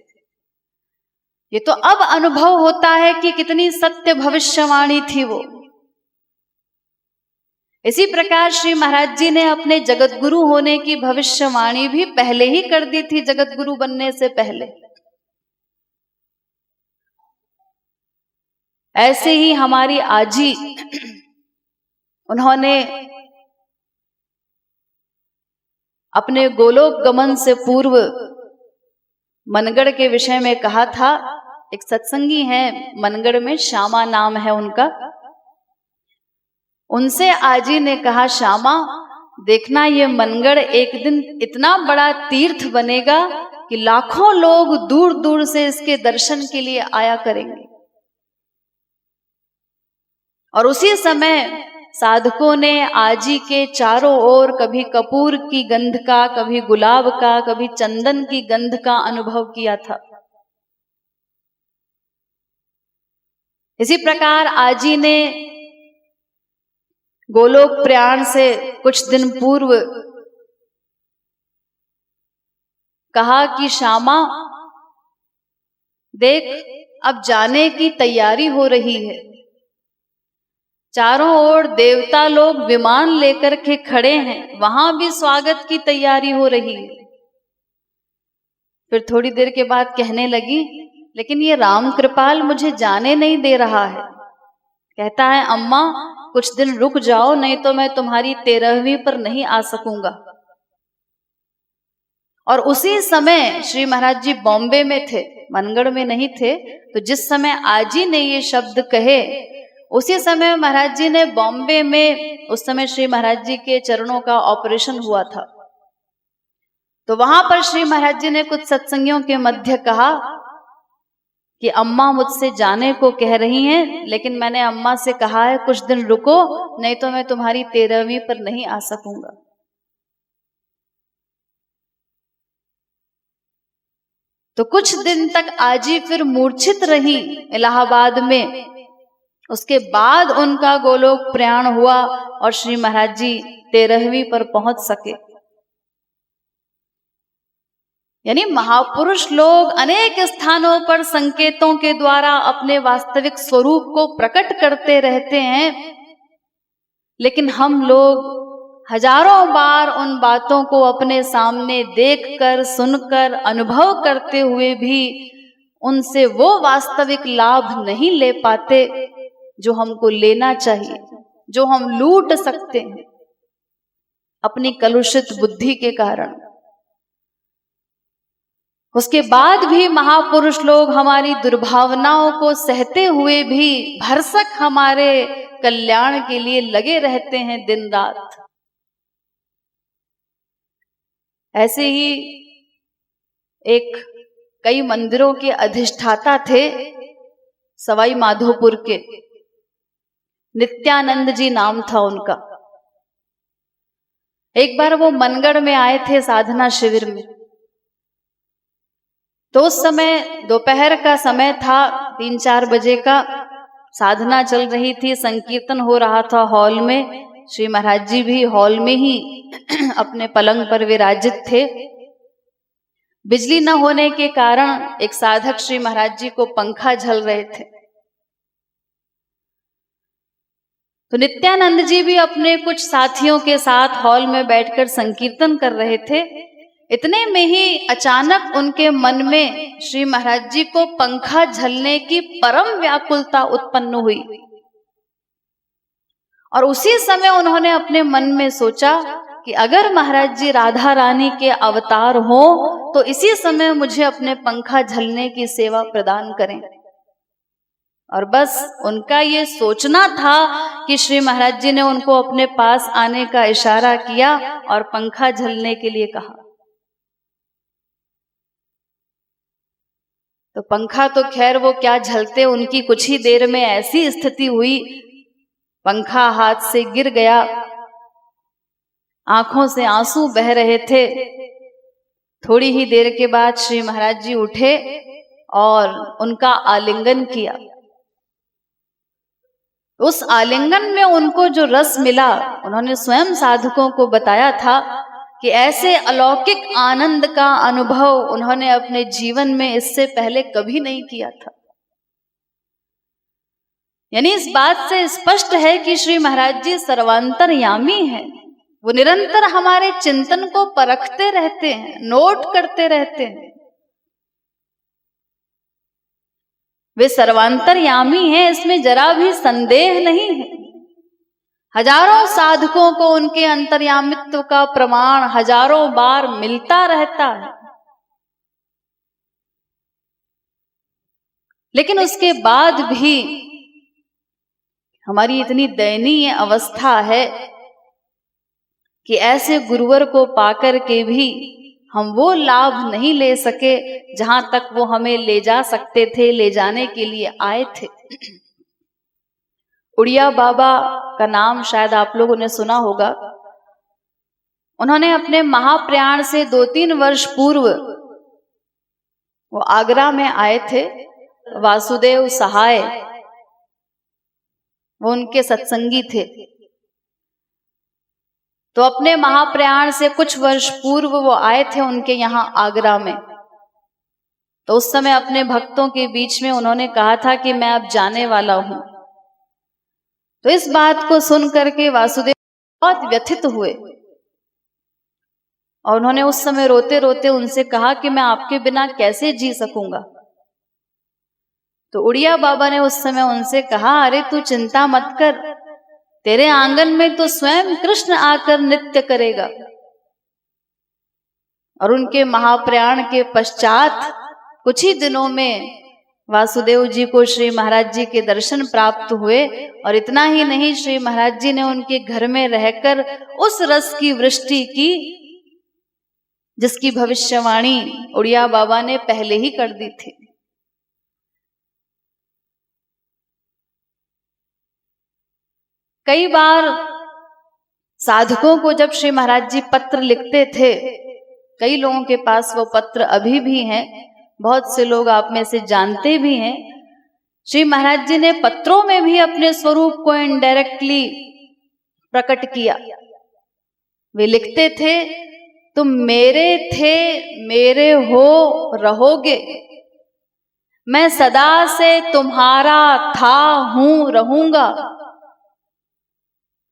ये तो अब अनुभव होता है कि कितनी सत्य भविष्यवाणी थी वो। इसी प्रकार श्री महाराज जी ने अपने जगत गुरु होने की भविष्यवाणी भी पहले ही कर दी थी, जगत गुरु बनने से पहले। ऐसे ही हमारी आजी, उन्होंने अपने गोलोक गमन से पूर्व मनगढ़ के विषय में कहा था। एक सत्संगी है मनगढ़ में, श्यामा नाम है उनका, उनसे आजी ने कहा श्यामा देखना ये मनगढ़ एक दिन इतना बड़ा तीर्थ बनेगा कि लाखों लोग दूर दूर से इसके दर्शन के लिए आया करेंगे। और उसी समय साधकों ने आजी के चारों ओर कभी कपूर की गंध का, कभी गुलाब का, कभी चंदन की गंध का अनुभव किया था। इसी प्रकार आजी ने गोलोक प्रयाण से कुछ दिन पूर्व कहा कि श्यामा देख अब जाने की तैयारी हो रही है, चारों ओर देवता लोग विमान लेकर के खड़े हैं, वहां भी स्वागत की तैयारी हो रही है। फिर थोड़ी देर के बाद कहने लगी लेकिन ये राम कृपाल मुझे जाने नहीं दे रहा है। कहता है अम्मा कुछ दिन रुक जाओ, नहीं तो मैं तुम्हारी 13वीं पर नहीं आ सकूंगा। और उसी समय श्री महाराज जी बॉम्बे में थे, मनगढ़ में नहीं थे। तो जिस समय आजी ने ये शब्द कहे उसी समय महाराज जी ने बॉम्बे में, उस समय श्री महाराज जी के चरणों का ऑपरेशन हुआ था। तो वहां पर श्री महाराज जी ने कुछ सत्संगियों के मध्य कहा कि अम्मा मुझसे जाने को कह रही हैं, लेकिन मैंने अम्मा से कहा है कुछ दिन रुको, नहीं तो मैं तुम्हारी 13वीं पर नहीं आ सकूंगा। तो कुछ दिन तक आजी फिर मूर्छित रही इलाहाबाद में। उसके बाद उनका गोलोक प्रयाण हुआ और श्री महाराज जी 13वीं पर पहुंच सके। यानी महापुरुष लोग अनेक स्थानों पर संकेतों के द्वारा अपने वास्तविक स्वरूप को प्रकट करते रहते हैं, लेकिन हम लोग हजारों बार उन बातों को अपने सामने देखकर, सुनकर, अनुभव करते हुए भी उनसे वो वास्तविक लाभ नहीं ले पाते जो हमको लेना चाहिए, जो हम लूट सकते हैं अपनी कलुषित बुद्धि के कारण। उसके बाद भी महापुरुष लोग हमारी दुर्भावनाओं को सहते हुए भी भरसक हमारे कल्याण के लिए लगे रहते हैं दिन रात। ऐसे ही एक कई मंदिरों के अधिष्ठाता थे सवाई माधोपुर के, नित्यानंद जी नाम था उनका। एक बार वो मनगढ़ में आए थे साधना शिविर में। तो उस समय दोपहर का समय था, 3-4 बजे का। साधना चल रही थी, संकीर्तन हो रहा था हॉल में। श्री महाराज जी भी हॉल में ही अपने पलंग पर विराजित थे। बिजली न होने के कारण एक साधक श्री महाराज जी को पंखा झल रहे थे। तो नित्यानंद जी भी अपने कुछ साथियों के साथ हॉल में बैठकर संकीर्तन कर रहे थे। इतने में ही अचानक उनके मन में श्री महाराज जी को पंखा झलने की परम व्याकुलता उत्पन्न हुई। और उसी समय उन्होंने अपने मन में सोचा कि अगर महाराज जी राधा रानी के अवतार हो तो इसी समय मुझे अपने पंखा झलने की सेवा प्रदान करें। और बस उनका ये सोचना था कि श्री महाराज जी ने उनको अपने पास आने का इशारा किया और पंखा झलने के लिए कहा। तो पंखा तो खैर वो क्या झलते, उनकी कुछ ही देर में ऐसी स्थिति हुई, पंखा हाथ से गिर गया, आंखों से आंसू बह रहे थे। थोड़ी ही देर के बाद श्री महाराज जी उठे और उनका आलिंगन किया। उस आलिंगन में उनको जो रस मिला, उन्होंने स्वयं साधकों को बताया था कि ऐसे अलौकिक आनंद का अनुभव उन्होंने अपने जीवन में इससे पहले कभी नहीं किया था। यानी इस बात से स्पष्ट है कि श्री महाराज जी सर्वांतरयामी हैं। वो निरंतर हमारे चिंतन को परखते रहते हैं, नोट करते रहते हैं। वे सर्वांतरयामी हैं, इसमें जरा भी संदेह नहीं है। हजारों साधकों को उनके अंतर्यामित्व का प्रमाण हजारों बार मिलता रहता है, लेकिन उसके बाद भी हमारी इतनी दयनीय अवस्था है कि ऐसे गुरुवर को पाकर के भी हम वो लाभ नहीं ले सके जहां तक वो हमें ले जा सकते थे, ले जाने के लिए आए थे। उड़िया बाबा का नाम शायद आप लोगों ने सुना होगा। उन्होंने अपने महाप्रयाण से 2-3 वर्ष पूर्व वो आगरा में आए थे। वासुदेव सहाय वो उनके सत्संगी थे। तो अपने महाप्रयाण से कुछ वर्ष पूर्व वो आए थे उनके यहाँ आगरा में। तो उस समय अपने भक्तों के बीच में उन्होंने कहा था कि मैं अब जाने वाला हूं। तो इस बात को सुन करके वासुदेव बहुत व्यथित हुए और उन्होंने उस समय रोते रोते उनसे कहा कि मैं आपके बिना कैसे जी सकूंगा। तो उड़िया बाबा ने उस समय उनसे कहा, अरे तू चिंता मत कर, तेरे आंगन में तो स्वयं कृष्ण आकर नृत्य करेगा। और उनके महाप्रयाण के पश्चात कुछ ही दिनों में वासुदेव जी को श्री महाराज जी के दर्शन प्राप्त हुए। और इतना ही नहीं, श्री महाराज जी ने उनके घर में रहकर उस रस की वृष्टि की जिसकी भविष्यवाणी उड़िया बाबा ने पहले ही कर दी थी। कई बार साधकों को जब श्री महाराज जी पत्र लिखते थे, कई लोगों के पास वो पत्र अभी भी हैं, बहुत से लोग आप में से जानते भी हैं। श्री महाराज जी ने पत्रों में भी अपने स्वरूप को इनडायरेक्टली प्रकट किया। वे लिखते थे, तुम मेरे थे, मेरे हो रहोगे, मैं सदा से तुम्हारा था, हूं, रहूंगा।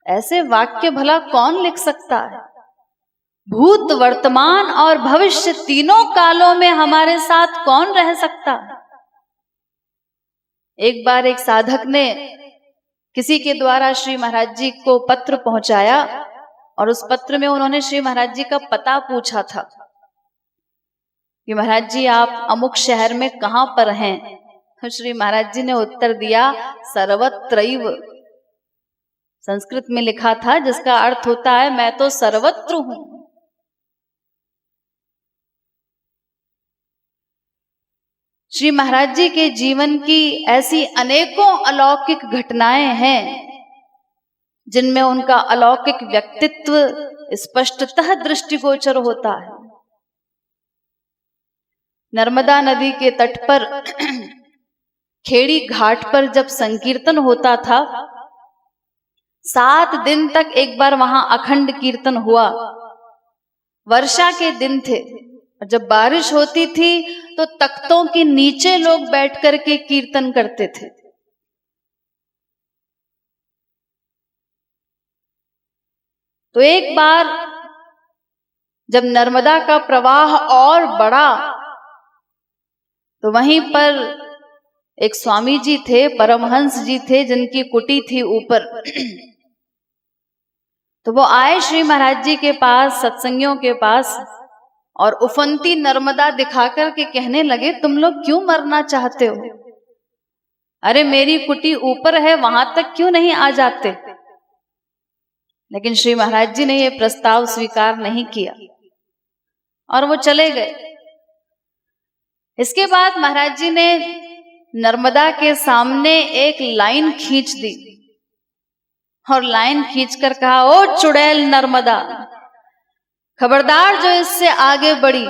ऐसे वाक्य भला कौन लिख सकता है? भूत, वर्तमान और भविष्य तीनों कालों में हमारे साथ कौन रह सकता है? एक बार एक साधक ने किसी के द्वारा श्री महाराज जी को पत्र पहुंचाया और उस पत्र में उन्होंने श्री महाराज जी का पता पूछा था कि महाराज जी आप अमुक शहर में कहां पर हैं। तो श्री महाराज जी ने उत्तर दिया, सर्वत्रैव। संस्कृत में लिखा था जिसका अर्थ होता है मैं तो सर्वत्र हूं। श्री महाराज जी के जीवन की ऐसी अनेकों अलौकिक घटनाएं हैं जिनमें उनका अलौकिक व्यक्तित्व स्पष्टतः दृष्टिगोचर होता है। नर्मदा नदी के तट पर खेड़ी घाट पर जब संकीर्तन होता था, 7 दिन तक एक बार वहां अखंड कीर्तन हुआ। वर्षा के दिन थे और जब बारिश होती थी तो तख्तों के नीचे लोग बैठ करके कीर्तन करते थे। तो एक बार जब नर्मदा का प्रवाह और बढ़ा तो वहीं पर एक स्वामी जी थे, परमहंस जी थे, जिनकी कुटी थी ऊपर। तो वो आए श्री महाराज जी के पास, सत्संगियों के पास, और उफनती नर्मदा दिखाकर के कहने लगे, तुम लोग क्यों मरना चाहते हो? अरे मेरी कुटी ऊपर है, वहां तक क्यों नहीं आ जाते? लेकिन श्री महाराज जी ने यह प्रस्ताव स्वीकार नहीं किया और वो चले गए। इसके बाद महाराज जी ने नर्मदा के सामने एक लाइन खींच दी और लाइन खींचकर कहा, ओ चुड़ैल नर्मदा, खबरदार जो इससे आगे बढ़ी।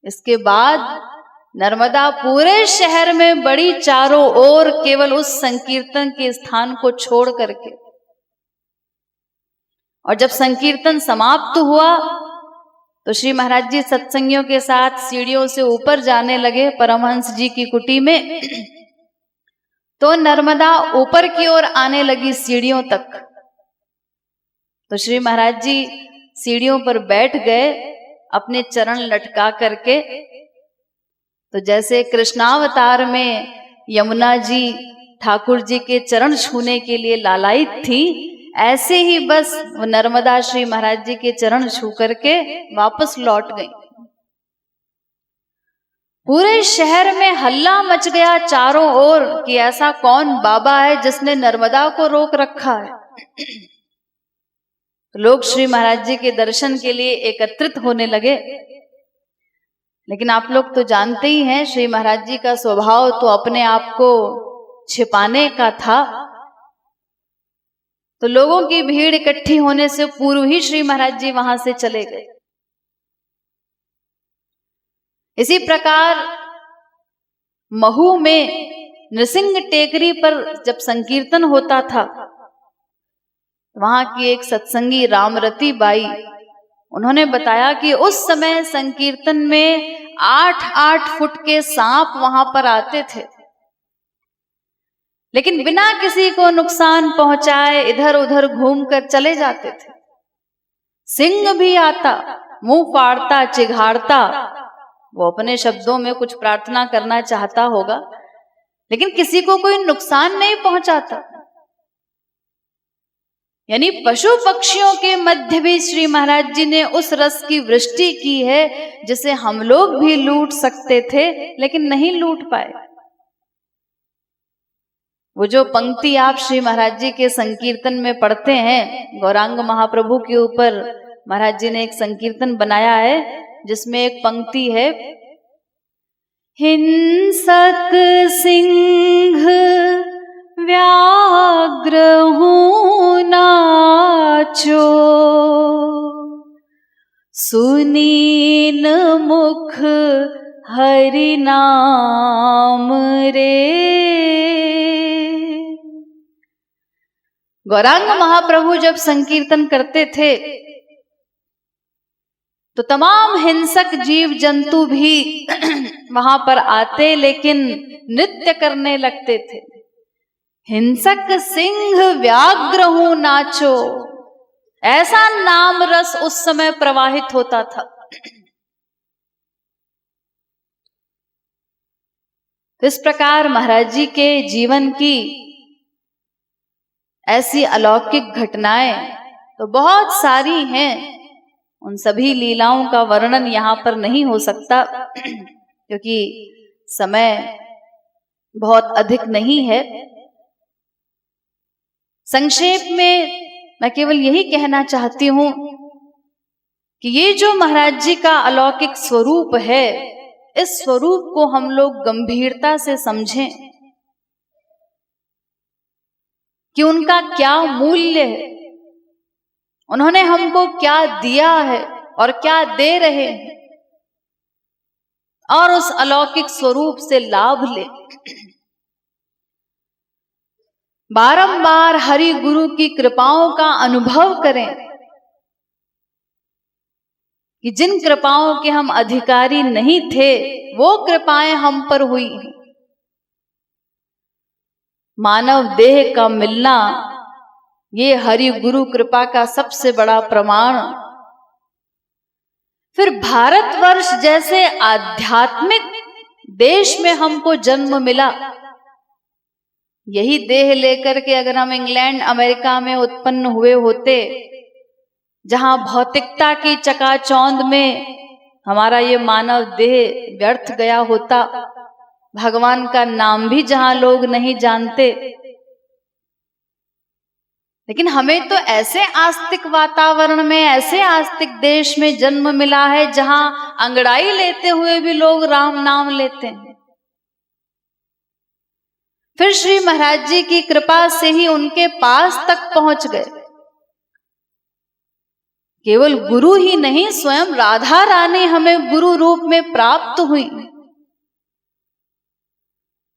इसके बाद नर्मदा पूरे शहर में बड़ी चारों ओर, केवल उस संकीर्तन के स्थान को छोड़ करके। और जब संकीर्तन समाप्त हुआ तो श्री महाराज जी सत्संगियों के साथ सीढ़ियों से ऊपर जाने लगे परमहंस जी की कुटी में। तो नर्मदा ऊपर की ओर आने लगी सीढ़ियों तक। तो श्री महाराज जी सीढ़ियों पर बैठ गए अपने चरण लटका करके। तो जैसे कृष्णावतार में यमुना जी ठाकुर जी के चरण छूने के लिए लालायित थी, ऐसे ही बस वो नर्मदा श्री महाराज जी के चरण छू करके वापस लौट गई। पूरे शहर में हल्ला मच गया चारों ओर कि ऐसा कौन बाबा है जिसने नर्मदा को रोक रखा है। लोग श्री महाराज जी के दर्शन के लिए एकत्रित होने लगे। लेकिन आप लोग तो जानते ही हैं, श्री महाराज जी का स्वभाव तो अपने आप को छिपाने का था। तो लोगों की भीड़ इकट्ठी होने से पूर्व ही श्री महाराज जी वहां से चले गए। इसी प्रकार महू में नृसिंह टेकरी पर जब संकीर्तन होता था, वहां की एक सत्संगी रामरती बाई, उन्होंने बताया कि उस समय संकीर्तन में 8-8 फुट के सांप वहां पर आते थे, लेकिन बिना किसी को नुकसान पहुंचाए इधर उधर घूमकर चले जाते थे। सिंह भी आता, मुंह फाड़ता, चिघाड़ता, वो अपने शब्दों में कुछ प्रार्थना करना चाहता होगा, लेकिन किसी को कोई नुकसान नहीं पहुंचाता। यानी पशु पक्षियों के मध्य भी श्री महाराज जी ने उस रस की वृष्टि की है जिसे हम लोग भी लूट सकते थे, लेकिन नहीं लूट पाए। वो जो पंक्ति आप श्री महाराज जी के संकीर्तन में पढ़ते हैं, गौरांग महाप्रभु के ऊपर महाराज जी ने एक संकीर्तन बनाया है जिसमें एक पंक्ति है, हिंसक सिंह व्याघ्र हूं नाचो, सुनीन मुख हरि नाम रे। गौरांग महाप्रभु जब संकीर्तन करते थे तो तमाम हिंसक जीव जंतु भी वहां पर आते, लेकिन नृत्य करने लगते थे। हिंसक सिंह व्याघ्र हूं नाचो, ऐसा नाम रस उस समय प्रवाहित होता था। इस प्रकार महाराज जी के जीवन की ऐसी अलौकिक घटनाएं तो बहुत सारी हैं। उन सभी लीलाओं का वर्णन यहाँ पर नहीं हो सकता क्योंकि समय बहुत अधिक नहीं है। संक्षेप में मैं केवल यही कहना चाहती हूं कि ये जो महाराज जी का अलौकिक स्वरूप है, इस स्वरूप को हम लोग गंभीरता से समझें कि उनका क्या मूल्य है। उन्होंने हमको क्या दिया है और क्या दे रहे हैं, और उस अलौकिक स्वरूप से लाभ ले। बारंबार हरि गुरु की कृपाओं का अनुभव करें कि जिन कृपाओं के हम अधिकारी नहीं थे वो कृपाएं हम पर हुई। मानव देह का मिलना ये हरि गुरु कृपा का सबसे बड़ा प्रमाण। फिर भारतवर्ष जैसे आध्यात्मिक देश में हमको जन्म मिला। यही देह लेकर के अगर हम इंग्लैंड अमेरिका में उत्पन्न हुए होते, जहां भौतिकता की चकाचौंध में हमारा ये मानव देह व्यर्थ गया होता, भगवान का नाम भी जहां लोग नहीं जानते, लेकिन हमें तो ऐसे आस्तिक वातावरण में, ऐसे आस्तिक देश में जन्म मिला है जहां अंगड़ाई लेते हुए भी लोग राम नाम लेते हैं। फिर श्री महाराज जी की कृपा से ही उनके पास तक पहुंच गए। केवल गुरु ही नहीं, स्वयं राधा रानी हमें गुरु रूप में प्राप्त हुई।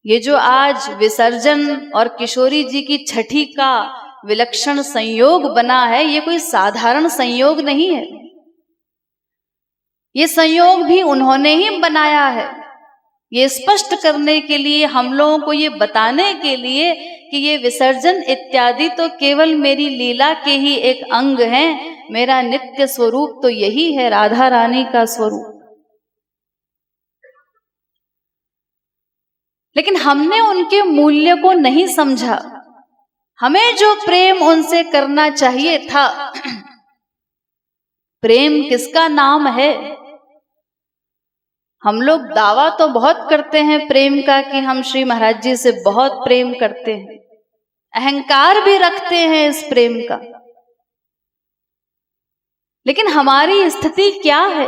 ये जो आज विसर्जन और किशोरी जी की छठी का विलक्षण संयोग बना है, ये कोई साधारण संयोग नहीं है। ये संयोग भी उन्होंने ही बनाया है, ये स्पष्ट करने के लिए, हम लोगों को ये बताने के लिए कि ये विसर्जन इत्यादि तो केवल मेरी लीला के ही एक अंग हैं। मेरा नित्य स्वरूप तो यही है, राधा रानी का स्वरूप। लेकिन हमने उनके मूल्य को नहीं समझा। हमें जो प्रेम उनसे करना चाहिए था, प्रेम किसका नाम है? हम लोग दावा तो बहुत करते हैं प्रेम का कि हम श्री महाराज जी से बहुत प्रेम करते हैं, अहंकार भी रखते हैं इस प्रेम का, लेकिन हमारी स्थिति क्या है?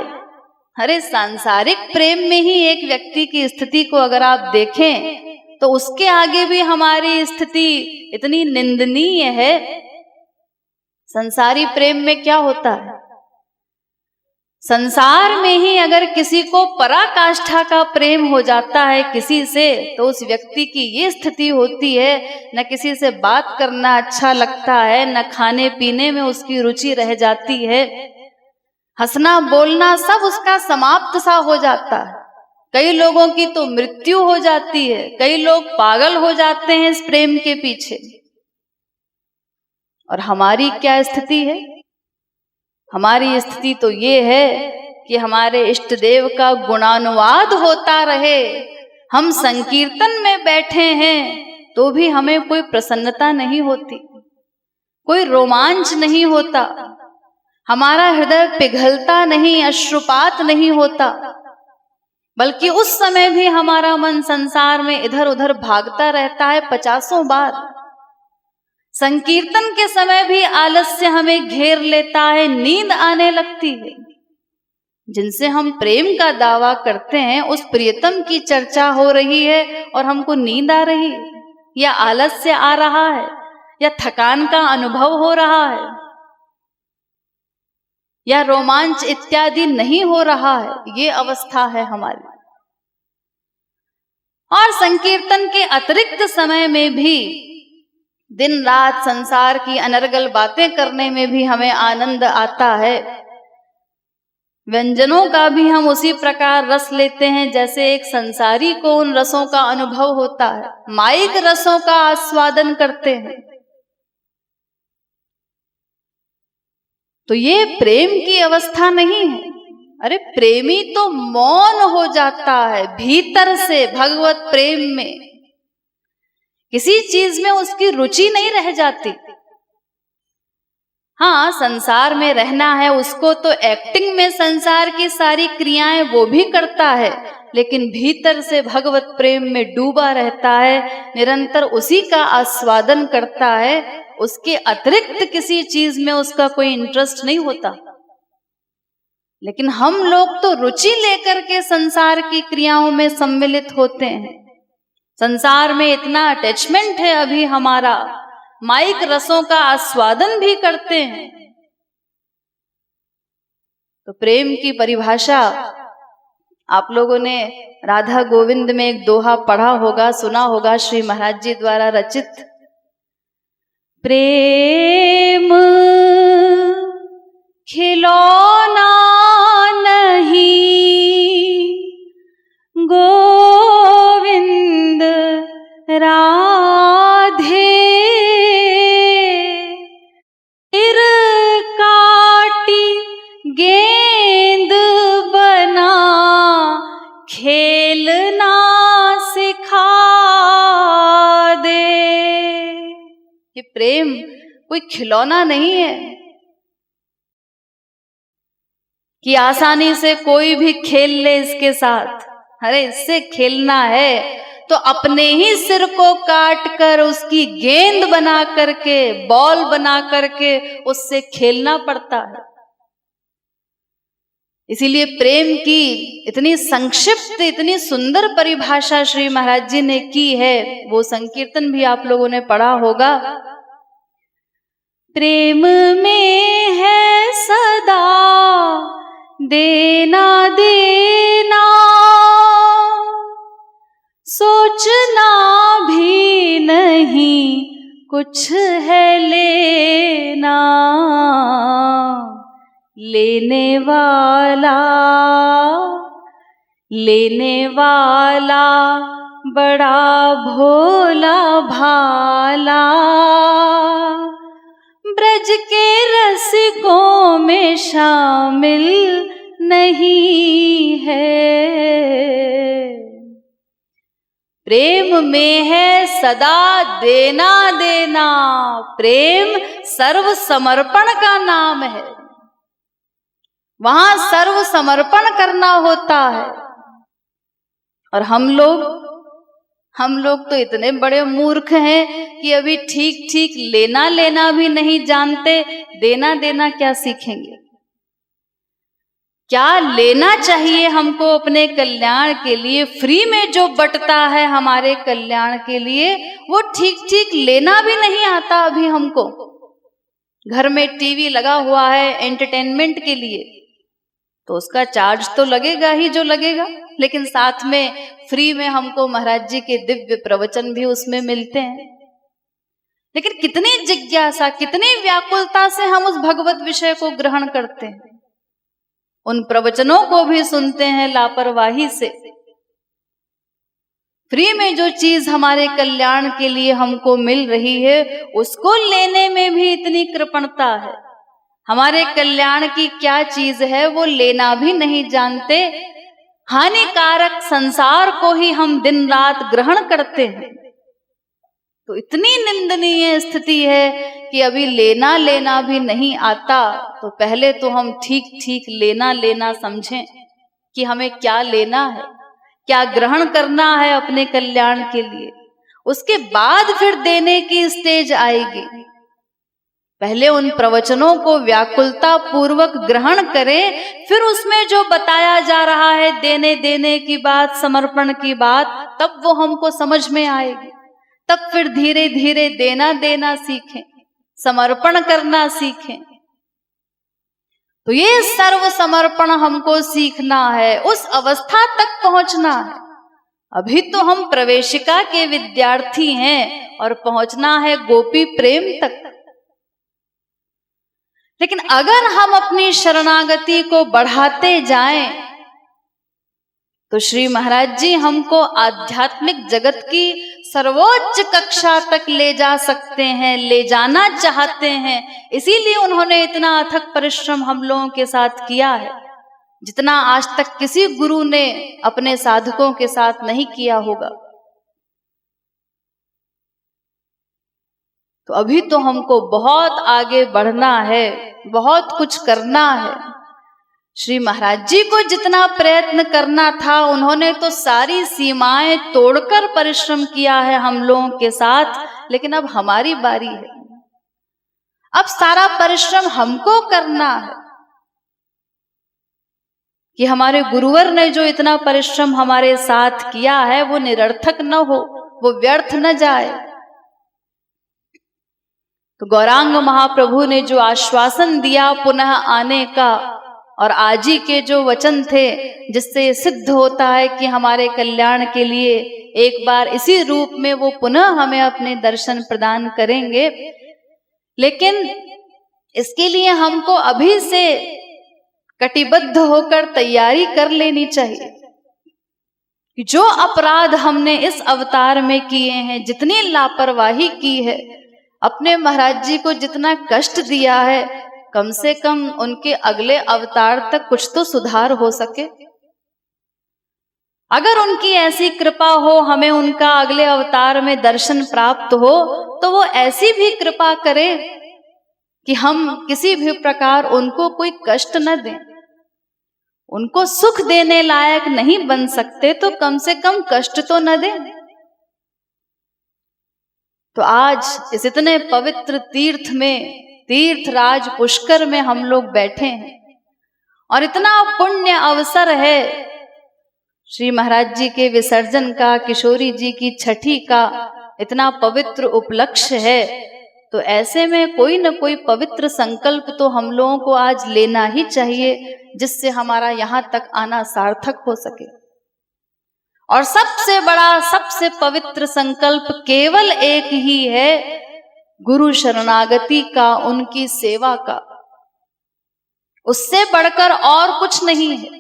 अरे सांसारिक प्रेम में ही एक व्यक्ति की स्थिति को अगर आप देखें तो उसके आगे भी हमारी स्थिति इतनी निंदनीय है। संसारी प्रेम में क्या होता है? संसार में ही अगर किसी को पराकाष्ठा का प्रेम हो जाता है किसी से, तो उस व्यक्ति की ये स्थिति होती है, न किसी से बात करना अच्छा लगता है, न खाने पीने में उसकी रुचि रह जाती है, हंसना बोलना सब उसका समाप्त सा हो जाता है। कई लोगों की तो मृत्यु हो जाती है, कई लोग पागल हो जाते हैं इस प्रेम के पीछे। और हमारी क्या स्थिति है? हमारी स्थिति तो ये है कि हमारे इष्ट देव का गुणानुवाद होता रहे। हम संकीर्तन में बैठे हैं तो भी हमें कोई प्रसन्नता नहीं होती, कोई रोमांच नहीं होता, हमारा हृदय पिघलता नहीं, अश्रुपात नहीं होता, बल्कि उस समय भी हमारा मन संसार में इधर उधर भागता रहता है 50 बार। संकीर्तन के समय भी आलस्य हमें घेर लेता है, नींद आने लगती है। जिनसे हम प्रेम का दावा करते हैं उस प्रियतम की चर्चा हो रही है और हमको नींद आ रही है, या आलस्य आ रहा है, या थकान का अनुभव हो रहा है, या रोमांच इत्यादि नहीं हो रहा है। ये अवस्था है हमारी। और संकीर्तन के अतिरिक्त समय में भी दिन रात संसार की अनर्गल बातें करने में भी हमें आनंद आता है। व्यंजनों का भी हम उसी प्रकार रस लेते हैं जैसे एक संसारी को उन रसों का अनुभव होता है, माइक रसों का आस्वादन करते हैं। तो ये प्रेम की अवस्था नहीं है। अरे प्रेमी तो मौन हो जाता है भीतर से, भगवत प्रेम में किसी चीज में उसकी रुचि नहीं रह जाती। हाँ, संसार में रहना है उसको तो एक्टिंग में संसार की सारी क्रियाएं वो भी करता है, लेकिन भीतर से भगवत प्रेम में डूबा रहता है, निरंतर उसी का आस्वादन करता है। उसके अतिरिक्त किसी चीज में उसका कोई इंटरेस्ट नहीं होता। लेकिन हम लोग तो रुचि लेकर के संसार की क्रियाओं में सम्मिलित होते हैं। संसार में इतना अटैचमेंट है अभी हमारा, माइक रसों का आस्वादन भी करते हैं, तो प्रेम की परिभाषा आप लोगों ने राधा गोविंद में एक दोहा पढ़ा होगा, सुना होगा, श्री महाराज जी द्वारा रचित। प्रेम खिलौना नहीं, गोविंद राधे सिर काटी गेंद बना खेलना सिखा दे। ये प्रेम कोई खिलौना नहीं है कि आसानी से कोई भी खेल ले इसके साथ। अरे इससे खेलना है तो अपने ही सिर को काट कर उसकी गेंद बना करके, बॉल बना करके उससे खेलना पड़ता है। इसीलिए प्रेम की इतनी संक्षिप्त, इतनी सुंदर परिभाषा श्री महाराज जी ने की है। वो संकीर्तन भी आप लोगों ने पढ़ा होगा। प्रेम में है सदा देना देना, सोचना भी नहीं कुछ है लेना, लेने वाला बड़ा भोला भाला, ब्रज के रसिकों में शामिल नहीं है। प्रेम में है सदा देना देना। प्रेम सर्व समर्पण का नाम है। वहां सर्व समर्पण करना होता है। और हम लोग तो इतने बड़े मूर्ख हैं कि अभी ठीक ठीक लेना लेना भी नहीं जानते, देना देना क्या सीखेंगे। क्या लेना चाहिए हमको अपने कल्याण के लिए, फ्री में जो बटता है हमारे कल्याण के लिए, वो ठीक ठीक लेना भी नहीं आता अभी हमको। घर में टीवी लगा हुआ है एंटरटेनमेंट के लिए, तो उसका चार्ज तो लगेगा ही जो लगेगा, लेकिन साथ में फ्री में हमको महाराज जी के दिव्य प्रवचन भी उसमें मिलते हैं। लेकिन कितनी जिज्ञासा, कितनी व्याकुलता से हम उस भगवत विषय को ग्रहण करते हैं, उन प्रवचनों को भी सुनते हैं लापरवाही से। फ्री में जो चीज हमारे कल्याण के लिए हमको मिल रही है, उसको लेने में भी इतनी कृपणता है। हमारे कल्याण की क्या चीज है वो लेना भी नहीं जानते। हानिकारक संसार को ही हम दिन रात ग्रहण करते हैं। तो इतनी निंदनीय स्थिति है कि अभी लेना लेना भी नहीं आता। तो पहले तो हम ठीक ठीक लेना लेना समझें कि हमें क्या लेना है, क्या ग्रहण करना है अपने कल्याण के लिए। उसके बाद फिर देने की स्टेज आएगी। पहले उन प्रवचनों को व्याकुलता पूर्वक ग्रहण करें, फिर उसमें जो बताया जा रहा है देने देने की बात, समर्पण की बात, तब वो हमको समझ में आएगी। तब फिर धीरे धीरे देना देना सीखें, समर्पण करना सीखें। तो ये सर्व समर्पण हमको सीखना है, उस अवस्था तक पहुंचना है। अभी तो हम प्रवेशिका के विद्यार्थी हैं और पहुंचना है गोपी प्रेम तक। लेकिन अगर हम अपनी शरणागति को बढ़ाते जाएं, तो श्री महाराज जी हमको आध्यात्मिक जगत की सर्वोच्च कक्षा तक ले जा सकते हैं, ले जाना चाहते हैं। इसीलिए उन्होंने इतना अथक परिश्रम हम लोगों के साथ किया है, जितना आज तक किसी गुरु ने अपने साधकों के साथ नहीं किया होगा। तो अभी तो हमको बहुत आगे बढ़ना है, बहुत कुछ करना है। श्री महाराज जी को जितना प्रयत्न करना था, उन्होंने तो सारी सीमाएं तोड़कर परिश्रम किया है हम लोगों के साथ। लेकिन अब हमारी बारी है, अब सारा परिश्रम हमको करना है कि हमारे गुरुवर ने जो इतना परिश्रम हमारे साथ किया है वो निरर्थक न हो, वो व्यर्थ न जाए। तो गौरांग महाप्रभु ने जो आश्वासन दिया पुनः आने का, और आज ही के जो वचन थे जिससे ये सिद्ध होता है कि हमारे कल्याण के लिए एक बार इसी रूप में वो पुनः हमें अपने दर्शन प्रदान करेंगे। लेकिन इसके लिए हमको अभी से कटिबद्ध होकर तैयारी कर लेनी चाहिए कि जो अपराध हमने इस अवतार में किए हैं, जितनी लापरवाही की है, अपने महाराज जी को जितना कष्ट दिया है, कम से कम उनके अगले अवतार तक कुछ तो सुधार हो सके। अगर उनकी ऐसी कृपा हो, हमें उनका अगले अवतार में दर्शन प्राप्त हो, तो वो ऐसी भी कृपा करे कि हम किसी भी प्रकार उनको कोई कष्ट न दें। उनको सुख देने लायक नहीं बन सकते तो कम से कम कष्ट तो न दें। तो आज इस इतने पवित्र तीर्थ में, तीर्थराज पुष्कर में हम लोग बैठे हैं और इतना पुण्य अवसर है श्री महाराज जी के विसर्जन का, किशोरी जी की छठी का इतना पवित्र उपलक्ष्य है। तो ऐसे में कोई न कोई पवित्र संकल्प तो हम लोगों को आज लेना ही चाहिए, जिससे हमारा यहाँ तक आना सार्थक हो सके। और सबसे बड़ा, सबसे पवित्र संकल्प केवल एक ही है, गुरु शरणागति का, उनकी सेवा का। उससे बढ़कर और कुछ नहीं है।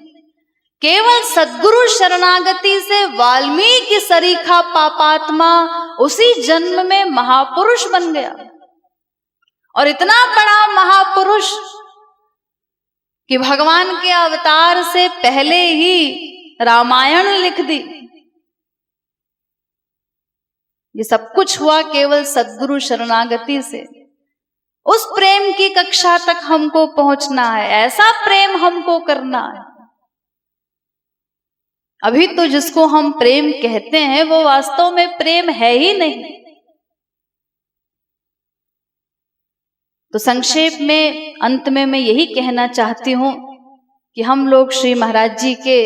केवल सद्गुरु शरणागति से वाल्मीकि सरीखा पापात्मा उसी जन्म में महापुरुष बन गया, और इतना बड़ा महापुरुष कि भगवान के अवतार से पहले ही रामायण लिख दी। ये सब कुछ हुआ केवल सद्गुरु शरणागति से। उस प्रेम की कक्षा तक हमको पहुंचना है, ऐसा प्रेम हमको करना है। अभी तो जिसको हम प्रेम कहते हैं वो वास्तव में प्रेम है ही नहीं। तो संक्षेप में, अंत में मैं यही कहना चाहती हूं कि हम लोग श्री महाराज जी के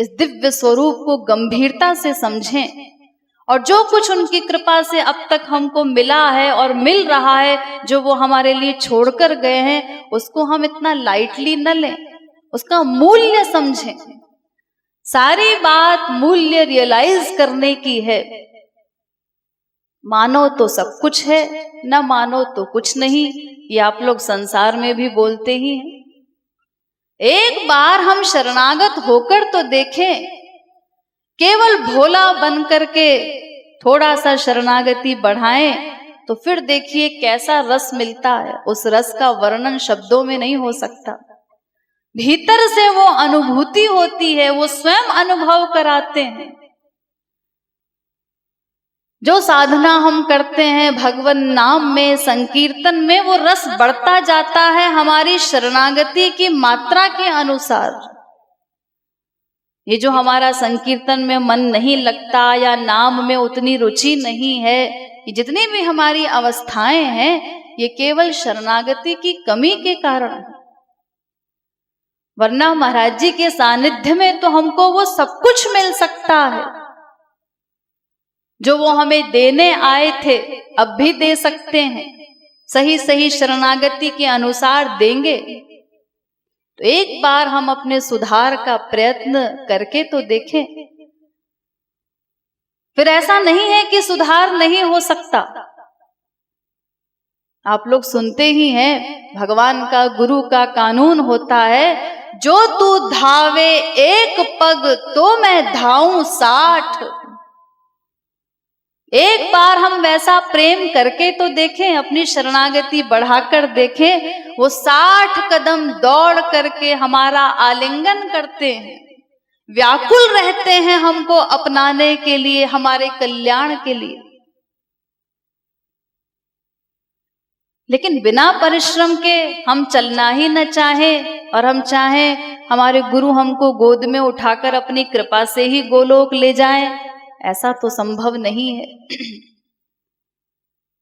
इस दिव्य स्वरूप को गंभीरता से समझें, और जो कुछ उनकी कृपा से अब तक हमको मिला है और मिल रहा है, जो वो हमारे लिए छोड़कर गए हैं, उसको हम इतना लाइटली न लें, उसका मूल्य समझें। सारी बात मूल्य रियलाइज करने की है। मानो तो सब कुछ है, न मानो तो कुछ नहीं, ये आप लोग संसार में भी बोलते ही हैं। एक बार हम शरणागत होकर तो देखें। केवल भोला बन करके थोड़ा सा शरणागति बढ़ाएं तो फिर देखिए कैसा रस मिलता है। उस रस का वर्णन शब्दों में नहीं हो सकता। भीतर से वो अनुभूति होती है, वो स्वयं अनुभव कराते हैं। जो साधना हम करते हैं भगवान नाम में, संकीर्तन में, वो रस बढ़ता जाता है हमारी शरणागति की मात्रा के अनुसार। ये जो हमारा संकीर्तन में मन नहीं लगता या नाम में उतनी रुचि नहीं है, ये जितनी भी हमारी अवस्थाएं हैं, ये केवल शरणागति की कमी के कारण है। वरना महाराज जी के सानिध्य में तो हमको वो सब कुछ मिल सकता है जो वो हमें देने आए थे, अब भी दे सकते हैं। सही सही शरणागति के अनुसार देंगे। तो एक बार हम अपने सुधार का प्रयत्न करके तो देखें। फिर ऐसा नहीं है कि सुधार नहीं हो सकता। आप लोग सुनते ही हैं, भगवान का, गुरु का कानून होता है, जो तू धावे एक पग तो मैं धाऊं 60। एक बार हम वैसा प्रेम करके तो देखें, अपनी शरणागति बढ़ाकर देखें। वो 60 कदम दौड़ करके हमारा आलिंगन करते हैं, व्याकुल रहते हैं हमको अपनाने के लिए, हमारे कल्याण के लिए। लेकिन बिना परिश्रम के हम चलना ही न चाहें और हम चाहें हमारे गुरु हमको गोद में उठाकर अपनी कृपा से ही गोलोक ले जाएं, ऐसा तो संभव नहीं है।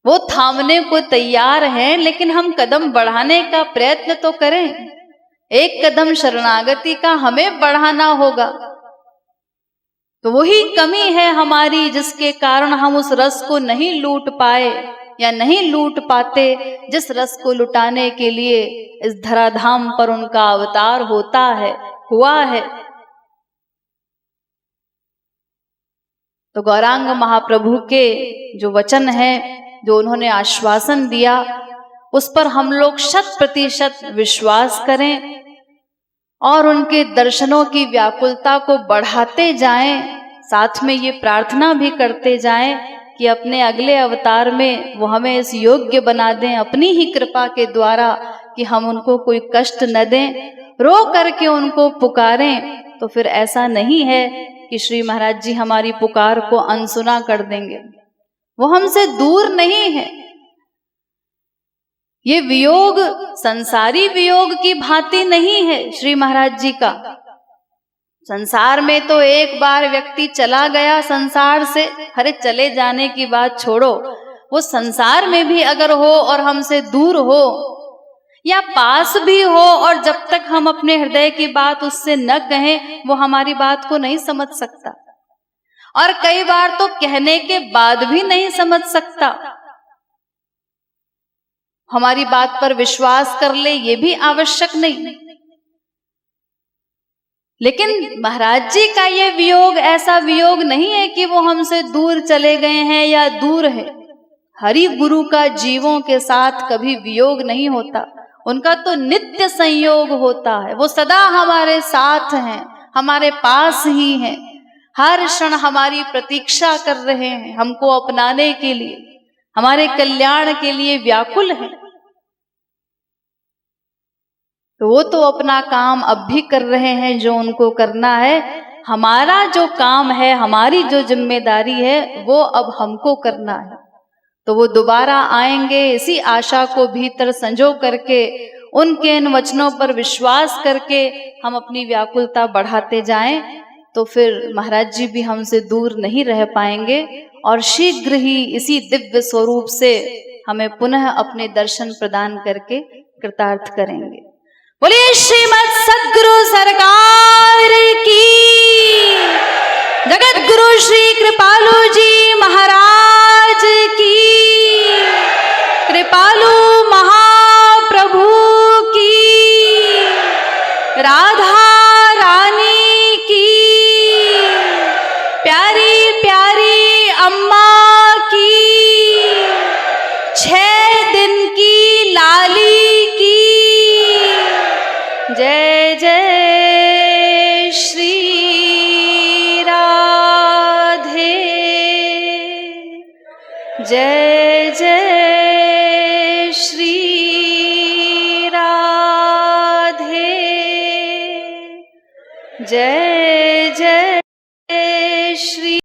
वो थामने को तैयार हैं, लेकिन हम कदम बढ़ाने का प्रयत्न तो करें। एक कदम शरणागति का हमें बढ़ाना होगा। तो वही कमी है हमारी, जिसके कारण हम उस रस को नहीं लूट पाए। या नहीं लूट पाते, जिस रस को लुटाने के लिए इस धराधाम पर उनका अवतार हुआ है। तो गौरांग महाप्रभु के जो वचन है, जो उन्होंने आश्वासन दिया, उस पर हम लोग 100% विश्वास करें और उनके दर्शनों की व्याकुलता को बढ़ाते जाएं। साथ में ये प्रार्थना भी करते जाएं कि अपने अगले अवतार में वो हमें इस योग्य बना दें अपनी ही कृपा के द्वारा कि हम उनको कोई कष्ट न दें, रो करके उनको पुकारें। तो फिर ऐसा नहीं है कि श्री महाराज जी हमारी पुकार को अनसुना कर देंगे। वो हमसे दूर नहीं है। ये वियोग संसारी वियोग की भांति नहीं है श्री महाराज जी का। संसार में तो एक बार व्यक्ति चला गया संसार से, अरे चले जाने की बात छोड़ो, वो संसार में भी अगर हो और हमसे दूर हो या पास भी हो और जब तक हम अपने हृदय की बात उससे न कहें वो हमारी बात को नहीं समझ सकता, और कई बार तो कहने के बाद भी नहीं समझ सकता। हमारी बात पर विश्वास कर ले ये भी आवश्यक नहीं। लेकिन महाराज जी का ये वियोग ऐसा वियोग नहीं है कि वो हमसे दूर चले गए हैं या दूर है। हरि गुरु का जीवों के साथ कभी वियोग नहीं होता, उनका तो नित्य संयोग होता है। वो सदा हमारे साथ हैं, हमारे पास ही हैं, हर क्षण हमारी प्रतीक्षा कर रहे हैं, हमको अपनाने के लिए, हमारे कल्याण के लिए व्याकुल हैं। तो वो तो अपना काम अब भी कर रहे हैं जो उनको करना है। हमारा जो काम है, हमारी जो जिम्मेदारी है, वो अब हमको करना है। तो वो दोबारा आएंगे, इसी आशा को भीतर संजो करके, उनके इन वचनों पर विश्वास करके हम अपनी व्याकुलता बढ़ाते जाएं, तो फिर महाराज जी भी हमसे दूर नहीं रह पाएंगे और शीघ्र ही इसी दिव्य स्वरूप से हमें पुनः अपने दर्शन प्रदान करके कृतार्थ करेंगे। बोलिए श्रीमद सद्गुरु सरकार की, जगत गुरु श्री कृपालु जी महाराज की, कृपालु महाप्रभु की, राधा रानी की, प्यारी प्यारी अम्मा की, 6 दिन की लाली की, जय जय श्री राधे, जय जय श्री राधे, जय जय श्री